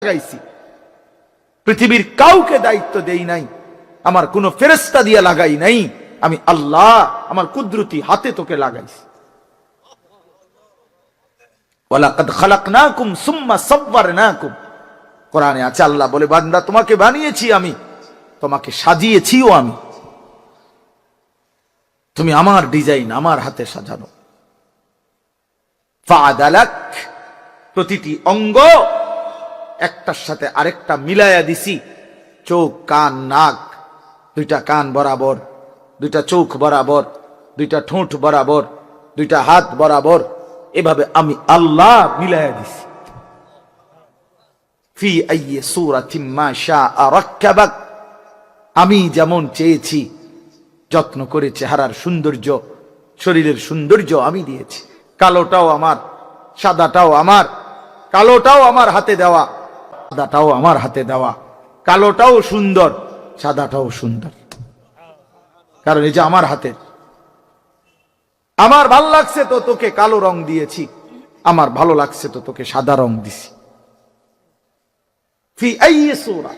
লাগাইছি, পৃথিবীর কাউকে দায়িত্ব দেই নাই, আমার কোন ফেরেশতা দিয়ে লাগাই নাই, আমি আল্লাহ আমার কুদরতি হাতে তোকে লাগাইছি। ওয়ালাকাদ খালাকনাকুম সুম্মা সাওয়ারনাকুম, কোরআনে আছে আল্লাহ বলে বান্দা তোমাকে বানিয়েছি আমি, তোমাকে সাজিয়েছিও আমি, তুমি আমার ডিজাইন আমার হাতে সাজানো। ফাআদালাক, প্রতিটি অঙ্গ একটার সাথে আরেকটা মিলায়া দিছি, চোখ কান নাক, দুইটা কান বরাবর, দুইটা চোখ বরাবর, দুইটা ঠোঁট বরাবর, দুইটা হাত বরাবর, এভাবে আমি আল্লাহ মিলায়া দিছি। ফি আইয়ি সূরাতিন মা শাআ রাক্কাবাক, আমি যেমন চেয়েছি যত্ন করে চেহারার সৌন্দর্য শরীরের সৌন্দর্য আমি দিয়েছি। কালোটাও আমার, সাদাটাও আমার, কালোটাও আমার হাতে দেওয়া, সাদাটাও আমার হাতে দেওয়া, কালোটাও সুন্দর সাদাটাও সুন্দর, কারণ এই যে আমার হাতে, আমার ভালো লাগছে তো তোকে কালো রং দিয়েছি, আমার ভালো লাগছে তো তোকে সাদা রং দিছি। ফি আইয়ি সূরা,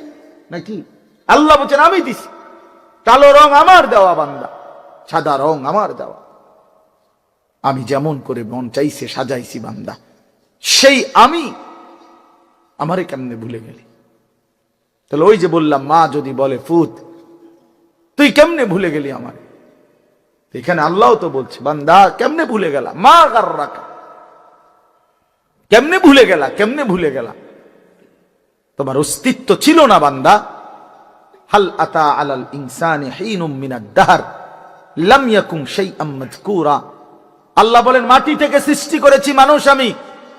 নাকি আল্লাহ বলেন আমি দিছি, কালো রং আমার দেওয়া বান্দা, সাদা রং আমার দেওয়া, আমি যেমন করে মন চাইছে সাজাইছি বান্দা। সেই আমি আমারে কেমনে ভুলে গেলি? তাহলে ওই যে বললাম মা যদি বলে ফুত তুই কেমনে ভুলে গেলি আমার, এখানে আল্লাহ তো বলছে বান্দা কেমনে ভুলে গেলা, মা গাররাকা, কেমনে ভুলে গেলা, কেমনে ভুলে গেলা, তোমার অস্তিত্ব ছিল না বান্দা। হাল আতা আলাল ইনসানি হিনুম মিনাদ দাহর লাম ইয়াকুন শাইআম মাযকুরা, আল্লাহ বলেন মাটি থেকে সৃষ্টি করেছি মানুষ আমি,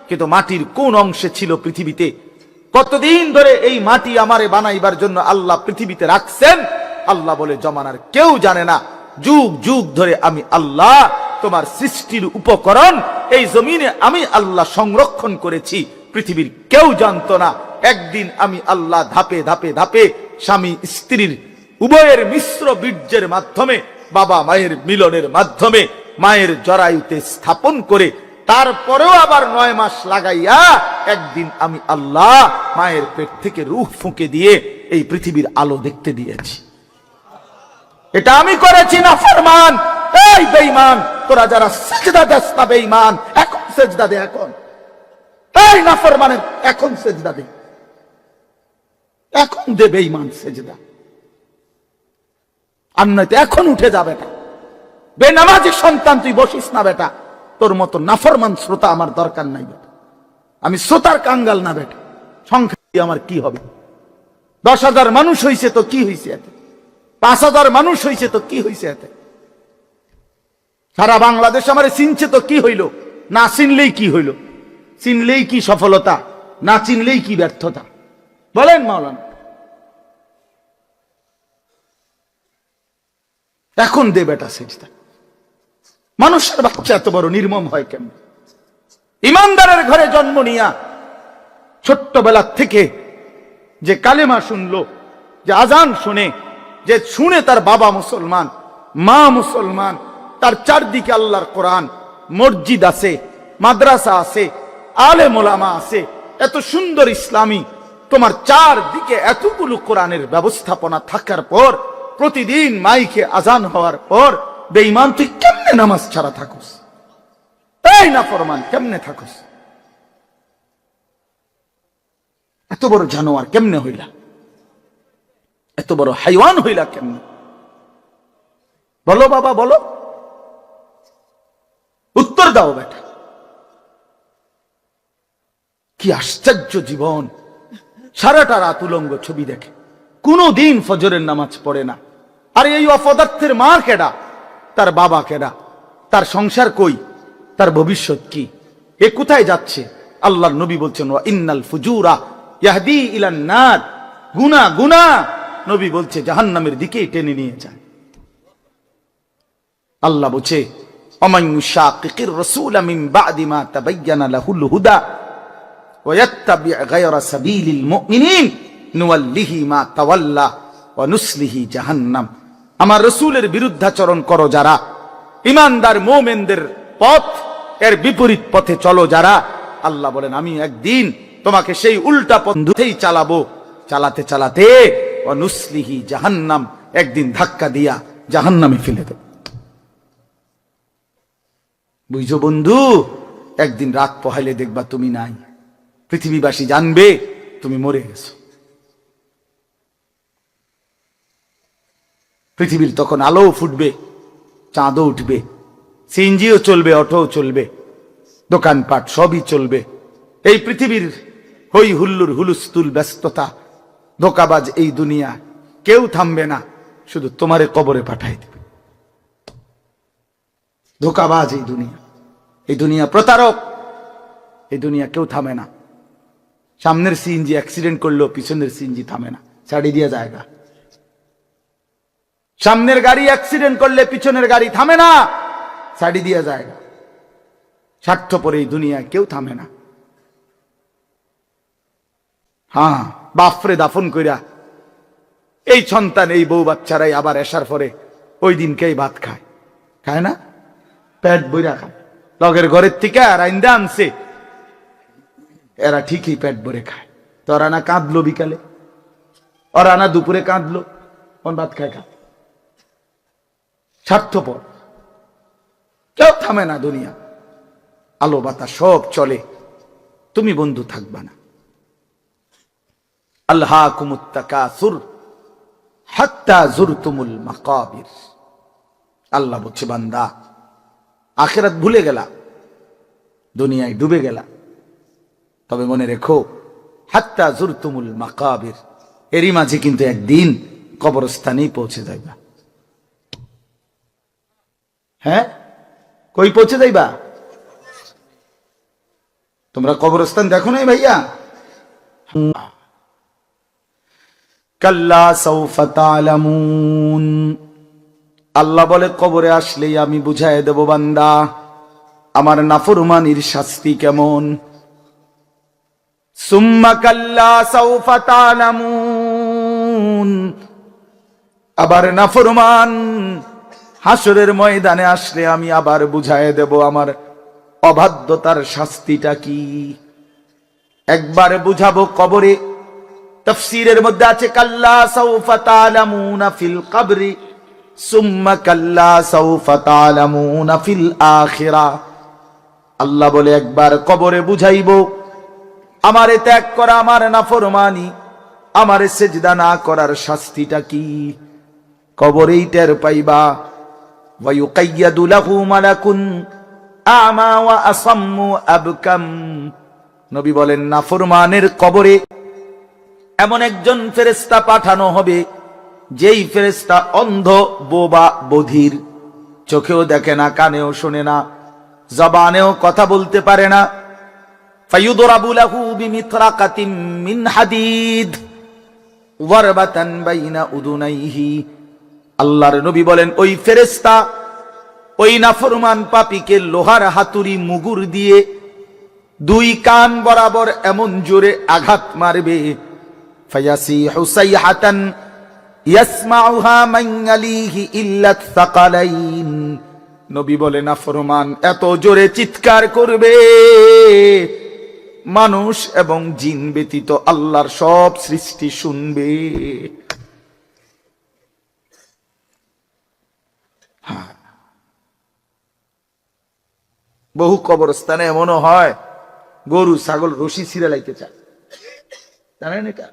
কিন্তু মাটির কোন অংশে ছিল পৃথিবীতে, কতদিন ধরে এই মাটি আমারে বানাইবার জন্য আল্লাহ পৃথিবীতে রাখছেন, আল্লাহ বলে জমানার কেউ জানে না, যুগ যুগ ধরে আমি আল্লাহ তোমার সৃষ্টির উপকরণ এই জমিনে আমি আল্লাহ সংরক্ষণ করেছি, পৃথিবীর কেউ জানতো না। একদিন আমি আল্লাহ ধাপে ধাপে ধাপে স্বামী স্ত্রীর উভয়ের মিশ্র বীর্যের মাধ্যমে, বাবা মায়ের মিলনের মাধ্যমে মায়ের জরায়ুতে স্থাপন করে, তারপরেও আবার 9 মাস লাগাইয়া একদিন আমি আল্লাহ মায়ের পেট থেকে রূহ ফুঁকে দিয়ে এই পৃথিবীর আলো দেখতে দিয়েছি। এটা আমি করেছি না ফরমান। এই বেঈমান, তোরা যারা সিজদা দেস না বেঈমান, এখন সিজদা দে, এখন এই নাফরমানের এখন সিজদা দে, এখন দে বেঈমান সিজদা, আর নয়তো এখন উঠে যা বেটা, বেনামাজি সন্তান তুই বসিস না বেটা, তোর মতো নাফরমান শ্রোতা আমার দরকার নাই বেটা, আমি শ্রোতার কাঙ্গাল না বেটা, সংখ্যা আমার কি হবে, 10,000 মানুষ হইছে তো কি হইছে এতে, 5,000 মানুষ হইছে তো কি হইছে এতে, সারা বাংলাদেশ আমারে চিনছে তো কি হইল, না চিনলেই কি হইল, চিনলেই কি সফলতা, না চিনলেই কি ব্যর্থতা, বলেন মাওলানা। এখন দে বেটা সেজদা। মানুষের বাচ্চা এত বড় নির্মম হয় কেন? ইমানদারের ঘরে জন্ম নিয়া ছোট্টবেলা থেকে যে কালেমা শুনলো, যে আজান শুনে, যে শুনে তার বাবা মুসলমান মা মুসলমান, তার চারদিকে আল্লাহর কোরআন, মসজিদ আছে, মাদ্রাসা আছে, আলেম ওলামা আছে, এত সুন্দর ইসলামী তোমার চারদিকে এতগুলো কোরআনের ব্যবস্থাপনা থাকার পর, প্রতিদিন মাইকে আজান হওয়ার পর বেঈমান তুই কেমনে নামাজ ছাড়া থাকোস? এই নাফরমান কেমনে থাকোস? এত বড় জানোয়ার কেমনে হইলা, এত বড় হাইওয়ান হইলা কেমনে? বলো বাবা বলো, উত্তর দাও বেটা। কি আশ্চর্য জীবন, সারাটা রাত উলঙ্গ ছবি দেখে, কোনদিন ফজরের নামাজ পড়ে না। আর এই অপদার্থের মা কেডা, তার বাবা কেডা, তার সংসার কই, তার ভবিষ্যৎ কি, এ কোথায় যাচ্ছে? আল্লাহর নবী বলছেন ওয়া ইন্নাল ফুজুরা ইয়াহদি ইলান নার, গুনাহ গুনাহ নবী বলছে জাহান্নামের দিকে টেনে নিয়ে যায়। আল্লাহ বলছে ওমান ইউশাকিকির রাসূলা মিন বাদি মা তাবায়্যানা লাহুল হুদা ওয়া ইয়াত্তাবি গায়রা সাবিলিল মুমিনিন নুওয়াল্লিহি মা তাওয়াল্লা ওয়া নুসলিহি জাহান্নাম। আমার রাসূলের বিরুদ্ধাচরণ করো যারা, ঈমানদার মুমিনদের পথ এর বিপরীত পথে চলো যারা, আল্লাহ বলেন আমি একদিন তোমাকে সেই উল্টা পথেই চালাবো। চালাতে চালাতে অনুসলিহি জাহান্নাম, একদিন ধাক্কা দিয়া জাহান্নামে ফেলে দেব। বুঝছো বন্ধু? একদিন রাত পোহাইলে দেখবা তুমি নাই, পৃথিবীবাসী জানবে তুমি মরে গেছো। পৃথিবীর তখন আলো ফুটবে, চাঁদও উঠবে, সিএনজিও চলবে, অটোও চলবে, দোকানপাট সবই চলবে। এই পৃথিবীর হই হুল্লুর হুলুস্থুল ব্যস্ততা, ধোকাবাজ এই দুনিয়া, কেউ থামবে না, শুধু তোমারে কবরে পাঠাই দেবে। ধোকাবাজ এই দুনিয়া, এই দুনিয়া প্রতারক, এই দুনিয়া কেউ থামে না। সামনের সিএনজি অ্যাক্সিডেন্ট করলেও পিছনের সিএনজি থামে না, ছাড়ি দিয়া জায়গা। সামনের গাড়ি অ্যাক্সিডেন্ট করলে পিছনের গাড়ি থামে না, ছাড়ি দিয়া জায়গা। স্বার্থপর এই দুনিয়ায় কেউ থামে না। হ্যাঁ, বাপরে দাফন কইরা এই সন্তান, এই বউ বাচ্চারাই আবার এসার পরে ওই দিনকেই ভাত খায়, খায় না? পেট বইরা খায়। লগের ঘরের থেকে আর আইন্দা আনছে, এরা ঠিকই পেট ভরে খায়। তো ওরা না কাঁদলো বিকালে, ওরা না দুপুরে কাঁদলো, কোন ভাত খায় খা। স্বার্থপর, কেউ থামে না দুনিয়া। আলো বাতাস সব চলে, তুমি বন্ধু থাকবা না। আল্লাহাকুমুত তাকাসুর হাত্তা যুরতুমুল মাকাবির। আল্লাহ বলছে, বান্দা আখিরাত ভুলে গেলা, দুনিয়ায় ডুবে গেলা, তবে মনে রেখো হাত্তা যুরতুমুল মাকাবির, এরই মাঝে কিন্তু একদিন কবরস্থানেই পৌঁছে যাইবা। হ্যাঁ, কই পৌঁছে যাইবা? তোমরা কবরস্থান দেখো নাই ভাইয়া? কাল্লা সাউফা তা'লামুন। আল্লাহ বলে, কবরে আসলেই আমি বুঝায় দেব বান্দা আমার নাফরমানির শাস্তি কেমন। সুম্মা কাল্লা সাউফা তা'লামুন। আবার নাফরমান হাসরের ময়দানে আসলে আমি আবার বুঝায় দেব আমার অবাধ্যতার শাস্তিটা কি। একবার বুঝাবো কবরে। তাফসীরের মধ্যে আছে কাল্লা সাউফা তা'লামুনা ফিল কবরি সুম্মা কাল্লা সাউফা তা'লামুনা ফিল আখিরা। আল্লাহ বলে, একবার কবরে বুঝাইবো আমারে ত্যাগ করা, আমার নাফরমানি, আমারে সিজদা না করার শাস্তিটা কি। কবরেই টের পাইবা। ওয়া ইউকাইয়াদু লাহু মালাকুন আমা ওয়া আসাম্মু আবকাম। নবী বলেন, নাফরমানের কবরে এমন একজন ফেরেশতা পাঠানো হবে, যেই ফেরেশতা অন্ধ, বোবা, বধির, চোখেও দেখে না, কানেও শোনে না, জবানেও কথা বলতে পারে না। ফায়ুদরাবু লাহু বিমিতরাকাতিন মিন হাদিদ ওয়ারবাতান বাইনা উদুনাইহি। আল্লাহর নবী বলেন, ওই ফেরেশতা ওই নাফরমান পাপীকে লোহার হাতুড়ি মুগুর দিয়ে দুই কান বরাবর এমন জোরে আঘাত মারবে, ফায়াসিহু সাইহাতান ইয়াসমাউহা মান ইয়ালিহি ইল্লা সাকালাইন। নবী বলেন, নাফরমান এত জোরে চিৎকার করবে, মানুষ এবং জিন ব্যতীত আল্লাহর সব সৃষ্টি শুনবে। বহু কবরস্থানে এমনও হয়, গরু ছাগল রশি ছিঁড়ে লাইতে চায়, জানেন এটা?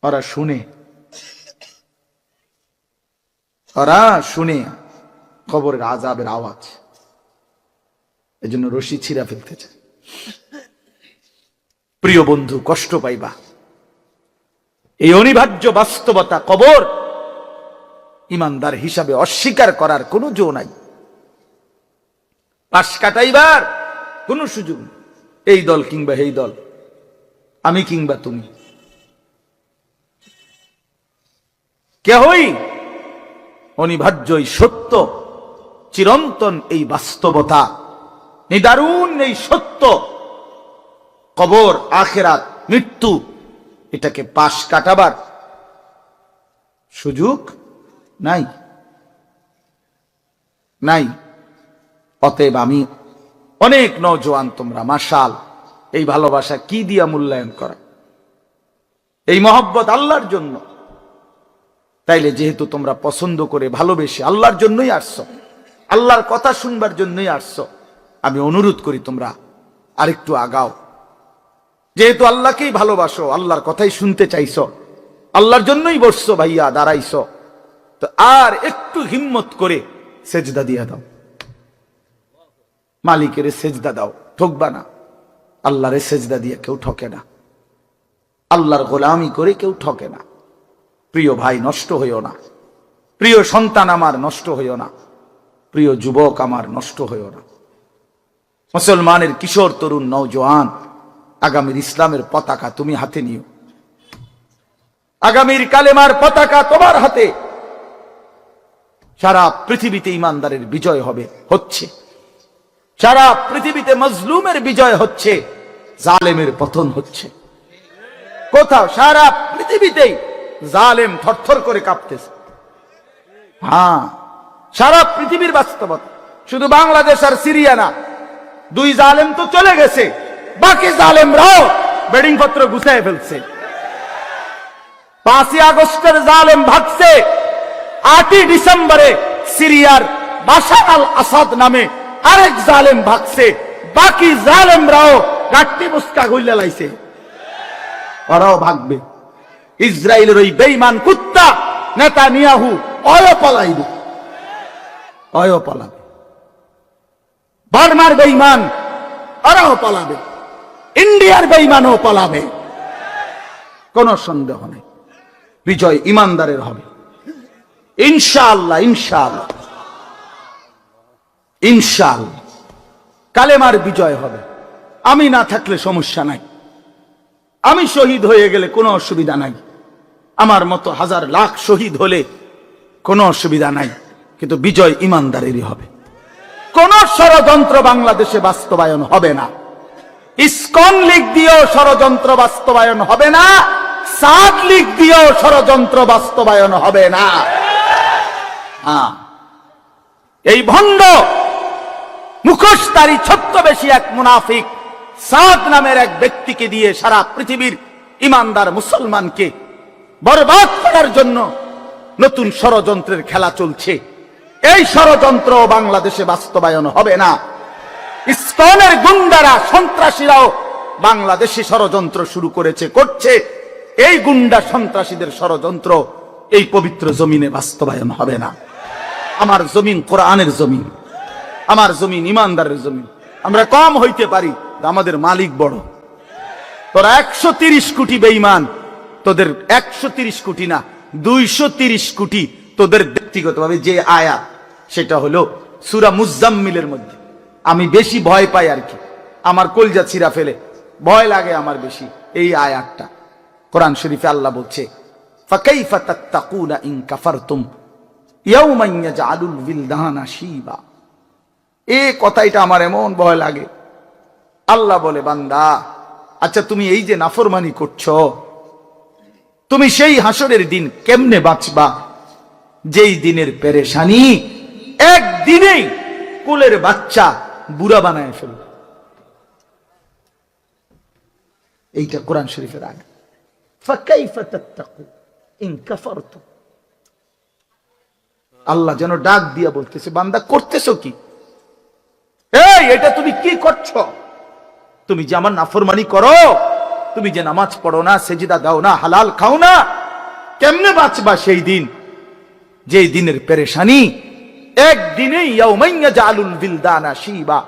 ওরা শুনে, ওরা শুনে কবরের আযাবের আওয়াজ, এজন্য রশি ছিঁড়া ফেলতে চায়। প্রিয় বন্ধু, কষ্ট পাইবা, এই অনিবার্য বাস্তবতা কবর ইমানদার হিসাবে অস্বীকার করার কোনো জো নাই। পাশ কাটাইবার কোনো সুযোগ নেই। এই দল কিংবা এই দল, আমি কিংবা তুমি, কেহই অনিবার্যই সত্য, চিরন্তন এই বাস্তবতা, নিদারুণ এই সত্য, কবর, আখিরাত, মৃত্যু, এটাকে পাশ কাটাবার সুযোগ নাই, নাই। অতএব আমি অনেক নওজোয়ান, তোমরা মাশাআল্লাহ এই ভালোবাসা কি দিয়া মূল্যায়ন করা? এই মহব্বত আল্লাহর জন্য। তাইলে যেহেতু তোমরা পছন্দ করে ভালোবেসে আল্লাহর জন্যই আসছো, আল্লাহর কথা শুনবার জন্যই আসছো, আমি অনুরোধ করি তোমরা আরেকটু আগাও। যেহেতু আল্লাহকেই ভালোবাসো, আল্লাহর কথাই শুনতে চাইছো, আল্লাহর জন্যই বসছো ভাইয়া, দাঁড়াইছো, তো আর একটু হিম্মত করে সেজদা দিয়া দাও, মালিকের সেজদা দাও, ঠকবা না। আল্লাহরে সেজদা দিয়ে কেউ ঠকে না, আল্লাহর গোলামি করে কেউ ঠকে না। প্রিয় ভাই, নষ্ট হইও না। প্রিয় সন্তান আমার, নষ্ট হইও না। প্রিয় যুবক আমার, নষ্ট হইও না। মুসলমানের কিশোর তরুণ নওজোয়ান, আগামীর ইসলামের পতাকা তুমি হাতে নিও, আগামীর কালেমার পতাকা তোমার হাতে। সারা পৃথিবীতে ইমানদারের বিজয় হবে, হচ্ছে। সারা পৃথিবীতে মজলুমের বিজয় হচ্ছে, জালেমের পতন হচ্ছে। কোথাও সারা পৃথিবীতেই জালেম থরথর করে কাঁপতেছে। হ্যাঁ, সারা পৃথিবীর বাস্তবতা, শুধু বাংলাদেশ আর সিরিয়া না। দুই জালেম তো চলে গেছে, বাকি জালেমরাও বেডিং পত্র গুছায় ফেলছে। 5ই আগস্টের জালেম ভাগছে, 8ই ডিসেম্বরে সিরিয়ার বাশার আল আসাদ নামে আরেক জালেম ভাগছে। বাকি জালেমরাও গাট্টি মুস্কা গইলা লাইছে, ওরাও ভাগবে। ইসরায়েলের ওই বেঈমান কুত্তা নেতানিয়াহু অয় পালাইবে, অয় পালাবে। বার্মার বেঈমান ওরাও পালাবে, ইন্ডিয়ার বেঈমানও পালাবে, কোন সন্দেহ নেই। বিজয় ইমানদারের হবে ইনশাআল্লাহ, ইনশাআল্লাহ, ইনশাআল্লাহ। কালেমার বিজয় হবে। আমি না থাকলে সমস্যা নাই, আমি শহীদ হয়ে গেলে কোনো অসুবিধা নাই, আমার মতো হাজার লাখ শহীদ হলে কোনো অসুবিধা নাই, কিন্তু বিজয় ইমানদারেরই হবে। কোন ষড়যন্ত্র বাংলাদেশে বাস্তবায়ন হবে না। ইসকন লীগ দিয়েও ষড়যন্ত্র বাস্তবায়ন হবে না, সাদ লীগ দিয়েও ষড়যন্ত্র বাস্তবায়ন হবে না। এই ভণ্ড মুখোশধারী ছদ্মবেশী এক মুনাফিক সাদ নামের এক ব্যক্তিকে দিয়ে সারা পৃথিবীর ইমানদার মুসলমানকে বরবাদ করার জন্য নতুন ষড়যন্ত্রের খেলা চলছে। এই ষড়যন্ত্র বাংলাদেশে বাস্তবায়ন হবে না। ইসকনের গুন্ডারা, সন্ত্রাসীরাও বাংলাদেশে ষড়যন্ত্র শুরু করেছে, করছে। এই গুন্ডা সন্ত্রাসীদের ষড়যন্ত্র এই পবিত্র জমিনে বাস্তবায়ন হবে না। আমার জমিন কোরআনের জমিন, আমার জমিন ইমানদারের জমিন। আমরা কম হইতে পারি, আমাদের মালিক বড়। তোরা 130 কোটি বেঈমান, তোদের 130 কোটি না, 230 কোটি তোদের ব্যক্তিগতভাবে যে আয়াত, সেটা হলো সূরা মুজাম্মিলের মধ্যে। আমি বেশি ভয় পাই আর কি, আমার কলজা ছিঁড়া ফেলে, ভয় লাগে আমার বেশি এই আয়াতটা। কোরআন শরীফে আল্লাহ বলছে, ফাকাইফা তাত্তাকুনা ইন কাফারতুম ইয়াওমান ইয়াজআলুল বিলদানা শিবা। এই কথাটা আমার এমন ভয় লাগে। আল্লাহ বলে, বান্দা, আচ্ছা তুমি এই যে নাফরমানি করছো, তুমি সেই হাসরের দিন কেমনে বাঁচবা যেই দিনের পেরেশানি একদিনেই কোলের বাচ্চা বুড়া বানায় ফেলবে। এইটা কোরআন শরীফের আয়াত। ফাকাইফা তাত্তাকু ইন কাফারতুম। আল্লাহ যেন ডাক দিয়া বলতেছে, বান্দা করতেছো কি? এই এটা তুমি কি করছো? তুমি যে আমার নাফরমানি করো, তুমি যে নামাজ পড়ো না, সেজদা দাও না, হালাল খাও না, কেমনে বাঁচবা সেই দিন যেই দিনের পেরেশানি একদিনেই ইয়াউমান ইয়াজআলুল বিলদানা শিবা,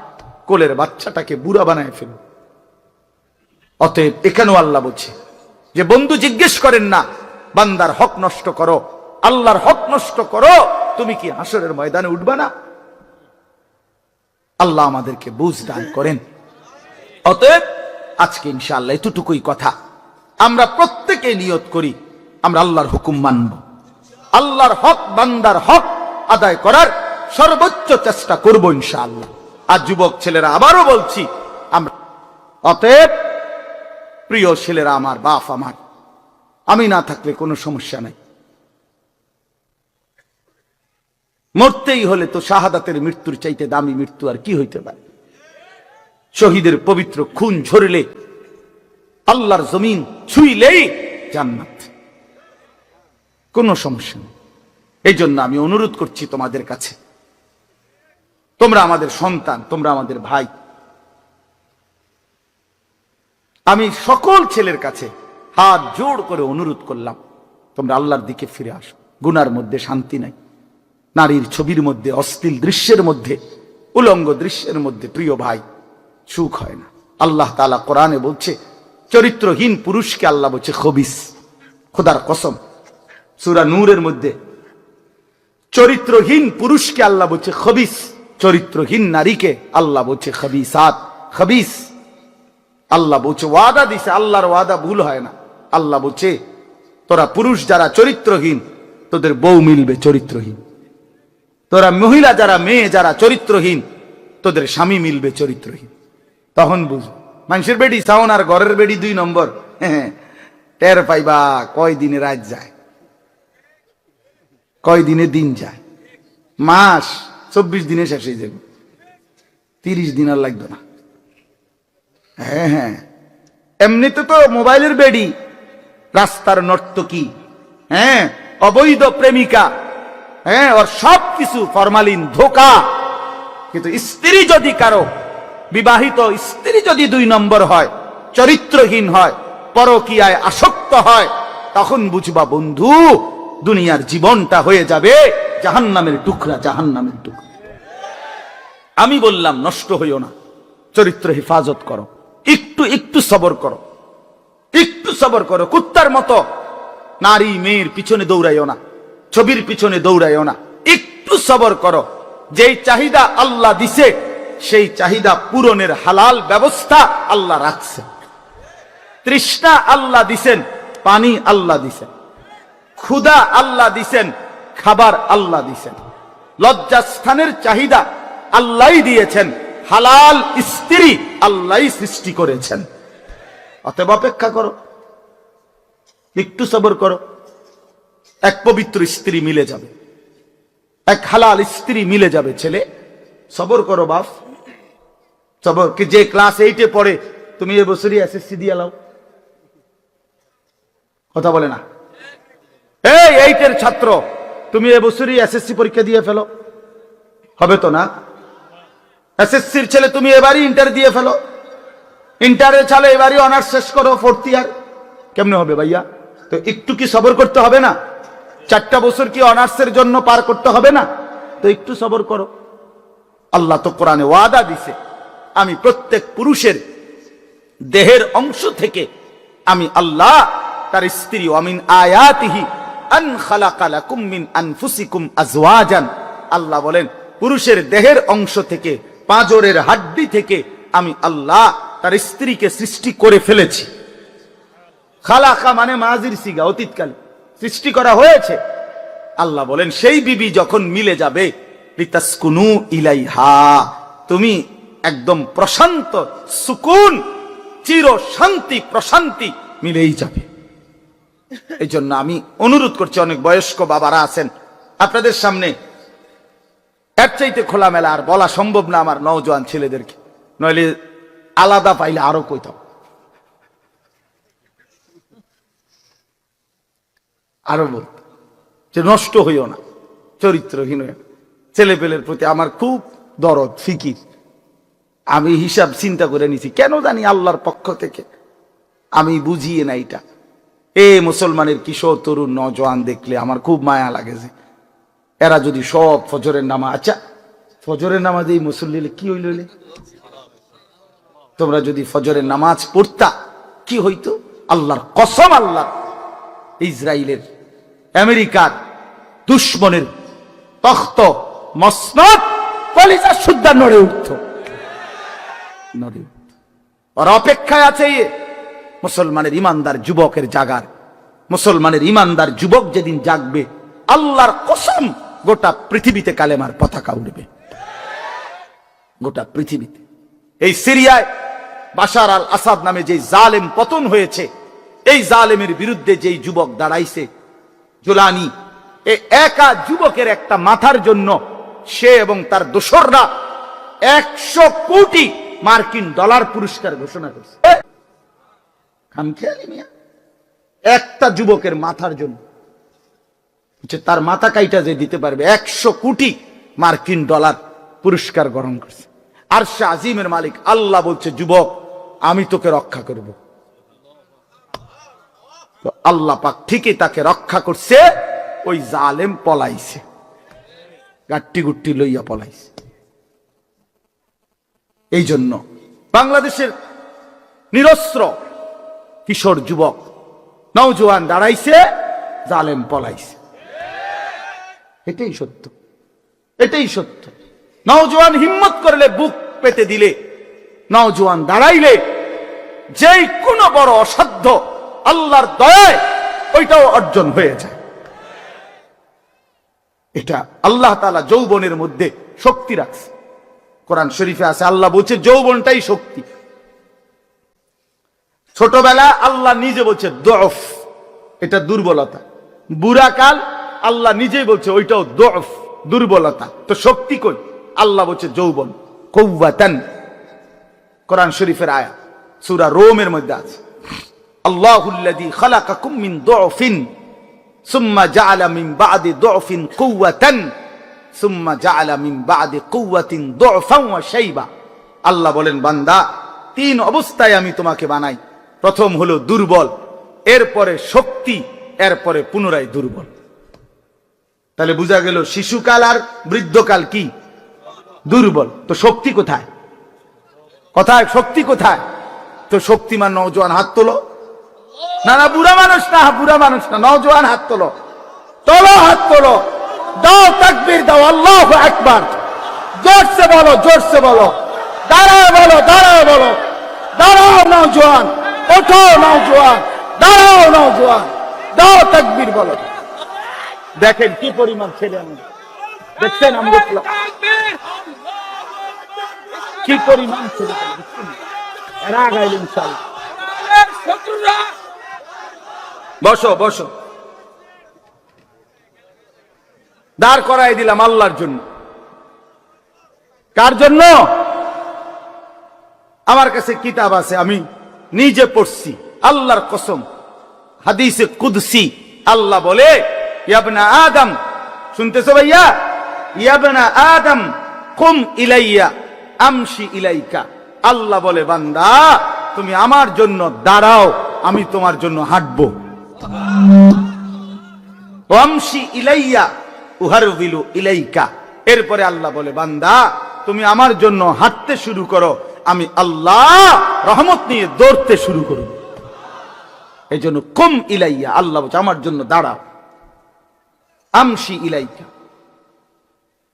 কোলের বাচ্চাটাকে বুড়া বানায় ফেলবে। অতএব এখানেও আল্লাহ বলছে যে বন্ধু জিজ্ঞেস করেন না, বান্দার হক নষ্ট করো, আল্লাহর হক নষ্ট করো, তুমি কি হাসরের ময়দানে উঠবা না? আল্লাহ আমাদেরকে বুঝ দান করেন। অতএব আজকে ইনশাআল্লাহ এতটুকুই কথা। আমরা প্রত্যেকে নিয়ত করি আমরা আল্লাহর হুকুম মানব, আল্লাহর হক, বান্দার হক আদায় করার সর্বোচ্চ চেষ্টা করব ইনশাআল্লাহ। আর যুবক ছেলেরা, আবারও বলছি, আমরা অতএব প্রিয় ছেলেরা আমার, বাপ আমার, আমি না থাকলে কোনো সমস্যা নাই। মরতেই হলে তো শাহাদাতের মৃত্যুর চাইতে দামি মৃত্যু আর কি হইতে পারে? শহীদের পবিত্র খুন ঝরলে, আল্লাহর জমিন ছুঁইলেই জান্নাত, কোনো সমস্যা নেই। এই জন্য আমি অনুরোধ করছি তোমাদের কাছে, তোমরা আমাদের সন্তান, তোমরা আমাদের ভাই। আমি সকল ছেলের কাছে হাত জোড় করে অনুরোধ করলাম, তোমরা আল্লাহর দিকে ফিরে আসো। গুনার মধ্যে শান্তি নাই, নারীর ছবির মধ্যে, অশ্লীল দৃশ্যের মধ্যে, উলঙ্গ দৃশ্যের মধ্যে প্রিয় ভাই সুখ হয় না। আল্লাহ তাআলা কোরআনে বলছে, চরিত্রহীন পুরুষকে আল্লাহ বলছে খবিস। খোদার কসম, সূরা নূরের মধ্যে চরিত্রহীন পুরুষকে আল্লাহ বলছে খবিস, চরিত্রহীন নারীকে আল্লাহ বলছে খবিসাত, খবিস। আল্লাহ বলছে, ওয়াদা দিছে, আল্লাহর ওয়াদা ভুল হয় না। আল্লাহ বলছে, তোরা পুরুষ যারা চরিত্রহীন, তোদের বউ মিলবে চরিত্রহীন। তোরা মহিলা যারা, মেয়ে যারা চরিত্রহীন, তোদের স্বামী মিলবে চরিত্রহীন। তখন বুঝ, মানুষের বেডি সাউন আর ঘরের বেডি 2 নম্বর, টের পাইবা কয় দিনে রাত যায়, কয় দিনে দিন যায়। মাস 24 দিনে শেষ হয়ে যাবে, 30 দিন আর লাগতো না। হ্যাঁ, এমনিতে তো মোবাইলের বেডি, রাস্তার নর্তকী, অবৈধ প্রেমিকা, ওর সব কিছু ফরমালিন, ধোকা। কিন্তু স্ত্রী যদি কারো, বিবাহিত স্ত্রী যদি 2 নম্বর হয়, চরিত্রহীন হয়, পরকীয়ায় আসক্ত হয়, তখন বুঝবা বন্ধু, দুনিয়ার জীবনটা হয়ে যাবে জাহান্নামের টুকরা, জাহান্নামের টুকরা। আমি বললাম নষ্ট হইও না, চরিত্র হেফাজত করো, একটু একটু সবর করো, একটু সবর করো। কুত্তার মতো নারী মেয়ের পিছনে দৌড়াইও না, ছবির পিছনে দৌড়াইও না, একটু সবর করো। যেই চাহিদা আল্লাহ দিছে, সেই চাহিদা পূরণের হালাল ব্যবস্থা আল্লাহ রাখছে। তৃষ্ণা আল্লাহ দিছেন, পানি আল্লাহ দিছেন, ক্ষুধা আল্লাহ দিছেন, খাবার আল্লাহ দিছেন, লজ্জাস্থানের চাহিদা আল্লাহই দিয়েছেন, হালাল স্ত্রী আল্লাহই সৃষ্টি করেছেন। অতএব অপেক্ষা করো, একটু সবর করো, এক পবিত্র স্ত্রী মিলে যাবে, এক হালাল স্ত্রী মিলে যাবে। ছেলে সবর করো বাপ, সবর। কি যে ক্লাস 8-এ পড়ে, তুমি এবছরই এসএসসি দিয়ে লাও, কথা বলে না? এই 8-এর ছাত্র, তুমি এবছরই এসএসসি পরীক্ষা দিয়ে ফেলো, হবে তো না? এসএসসির ছেলে, তুমি এবারই ইন্টার দিয়ে ফেলো, ইন্টারের ছেলে এবারই অনার্স শেষ করো, 4th ইয়ার। কেমনে হবে ভাইয়া? তো একটু কি সবর করতে হবে না? 4টা বছর কি অনার্সের জন্য পার করতে হবে না? তো একটু সবর করো। আল্লাহ তো কোরআনে ওয়াদা দিছে, আমি প্রত্যেক পুরুষের দেহের অংশ থেকে আমি আল্লাহ তার স্ত্রী, ওয়ামিন আয়াতিহি আন খালাকা লাকুম মিন আনফুসিকুম আজওয়াজান। আল্লাহ বলেন, পুরুষের দেহের অংশ থেকে, পাঁজরের হাড্ডি থেকে আমি আল্লাহ তার স্ত্রীকে সৃষ্টি করে ফেলেছি। খালাকা মানে মাজির সিগা, অতীতকালে সৃষ্টি করা হয়েছে। আল্লাহ বলেন, সেই বিবি যখন মিলে যাবে, লিতাসকুনু ইলাইহা, তুমি একদম প্রশান্ত, সুকুন, চির শান্তি, প্রশান্তি মিলেই যাবে। এই জন্য আমি অনুরোধ করছি, অনেক বয়স্ক বাবারা আছেন আপনাদের সামনে, এর চাইতে খোলামেলা আর বলা সম্ভব না আমার নওজোয়ান ছেলেদেরকে, নইলে আলাদা পাইলে আরো কইতাম, আরো বলতো যে নষ্ট হইও না, চরিত্রহীন হইও না। ছেলে পেলের প্রতি আমার খুব দরদ, ফিকির। আমি হিসাব চিন্তা করে নিছি, কেন জানি আল্লাহর পক্ষ থেকে আমি বুঝিয়ে না এটা। মুসলমানের কিশোর তরুণ নওজোয়ান দেখলে আমার খুব মায়া লাগে, যে এরা যদি সব ফজরের নামাজ, আচ্ছা ফজরের নামাজ এই মুসল্লি কি হইল, তোমরা যদি ফজরের নামাজ পড়তা কি হইতো? আল্লাহর কসম, আল্লাহ ইসরায়েলের, আমেরিকার দুশ্মনের তখ্ত মসনদ কলিজা শুদ্ধা নড়ে উঠত, নড়ে উঠত। আর অপেক্ষায় আছে মুসলমানের ইমানদার যুবকের জাগার। মুসলমানের ইমানদার যুবক যেদিন জাগবে, আল্লাহর কসম গোটা পৃথিবীতে কালেমার পতাকা উড়বে, গোটা পৃথিবীতে। এই সিরিয়ায় বাশার আল আসাদ নামে যে জালেম পতন হয়েছে, এই জালেমের বিরুদ্ধে যেই যুবক দাঁড়াইছে, জুলানি, এই একা যুবকের একটা মাথার জন্য সে এবং তার দোসররা 100 কোটি মার্কিন ডলার পুরস্কার ঘোষণা করছে। খামখেয়ালি মিয়া, একটা যুবকের মাথার জন্য তার মাথা কাইটা যে দিতে পারবে 100 কোটি মার্কিন ডলার পুরস্কার গ্রহণ করছে। আরশে আজিমের মালিক আল্লাহ বলছে, যুবক আমি তোকে রক্ষা করব। তো আল্লাহ পাক ঠিকই তাকে রক্ষা করছে। ওই জালেম পলাইছে, গাট্টি গুট্টি লইয়া পলাইছে। এই জন্য বাংলাদেশের নিরস্ত্র কিশোর যুবক নওজোয়ান দাঁড়াইছে, জালেম পলাইছে। এটাই সত্য, এটাই সত্য। নওজোয়ান হিম্মত করলে, বুক পেতে দিলে, নওজোয়ান দাঁড়াইলে যেই কোনো বড় অসাধ্য আল্লাহর দয়ায় ওইটাও অর্জন হয়ে যায়। এটা আল্লাহ তাআলা যৌবনের মধ্যে শক্তি রাখছে। কোরআন শরীফে আছে, আল্লাহ বলছে যৌবনটাই শক্তি। ছোটবেলা আল্লাহ নিজে বলছে দফ, এটা দুর্বলতা। বুড়াকাল আল্লাহ নিজেই বলছে ওইটাও দফ, দুর্বলতা। তো শক্তি কই? আল্লাহ বলছে যৌবন, কুওয়াতান। কোরআন শরীফের আয়াত সূরা রোমের মধ্যে আছে, আল্লাহুল্লাযী খালাকাকুম মিন দুফিন সুম্মা জাআলা মিন বা'দি দুফিন কুওয়াতান সুম্মা জাআলা মিন বা'দি কুওয়াতিন দুফান ওয়া শাইবা। আল্লাহ বলেন, বান্দা 3 অবস্থায় আমি তোমাকে বানাই। প্রথম হলো দুর্বল, এরপরে শক্তি, এরপরে পুনরায় দুর্বল। তাহলে বোঝা গেল শিশুকাল আর বৃদ্ধকাল কি? দুর্বল। তো শক্তি কোথায়? কোথায় শক্তি কোথায়? তো শক্তিমান নওজোয়ান হাত তোলো। না না, বুড়া মানুষ না, বুড়া মানুষ না, নওজোয়ান হাত তোলো, তোলো হাত তোলো, দাও তাকবীর দাও, আল্লাহু আকবার। জোরসে বলো, জোরসে বলো, দাঁড়াও বলো, দাঁড়াও বলো, দাঁড়াও নওজোয়ান, ওঠো নওজোয়ান, দাঁড়াও নওজোয়ান, দাও তাকবীর বলো। দেখেন কি পরিমাণ ছেলে, আমি দেখছেন, আমি দেখলাম কি পরিমাণ ছেলে। এরা আগাইল ইনশাআল্লাহ। বসো বসো, দাঁড় করাই দিলাম আল্লাহর জন্য। কার জন্য? আমার কাছে কিতাব আছে, আমি নিজে পড়ছি, আল্লাহর কসম। হাদিসে কুদসি আল্লাহ বলে, ইয়া আদম, শুনতেছো ভাইয়া? ইয়া আদম কুম ইলাইয়া আমশি ইলাইকা। আল্লাহ বলে, বান্দা তুমি আমার জন্য দাঁড়াও, আমি তোমার জন্য হাঁটবো। আমশি ইলাইয়া উহারবিলু ইলাইকা। এরপরে আল্লাহ বলে, বান্দা তুমি আমার জন্য হাঁটতে শুরু করো, আমি আল্লাহ রহমত নিয়ে দৌড়তে শুরু করব। এই জন্য কুম ইলাইয়া, আল্লাহ বলছে আমার জন্য দাঁড়াও। আমশি ইলাইকা,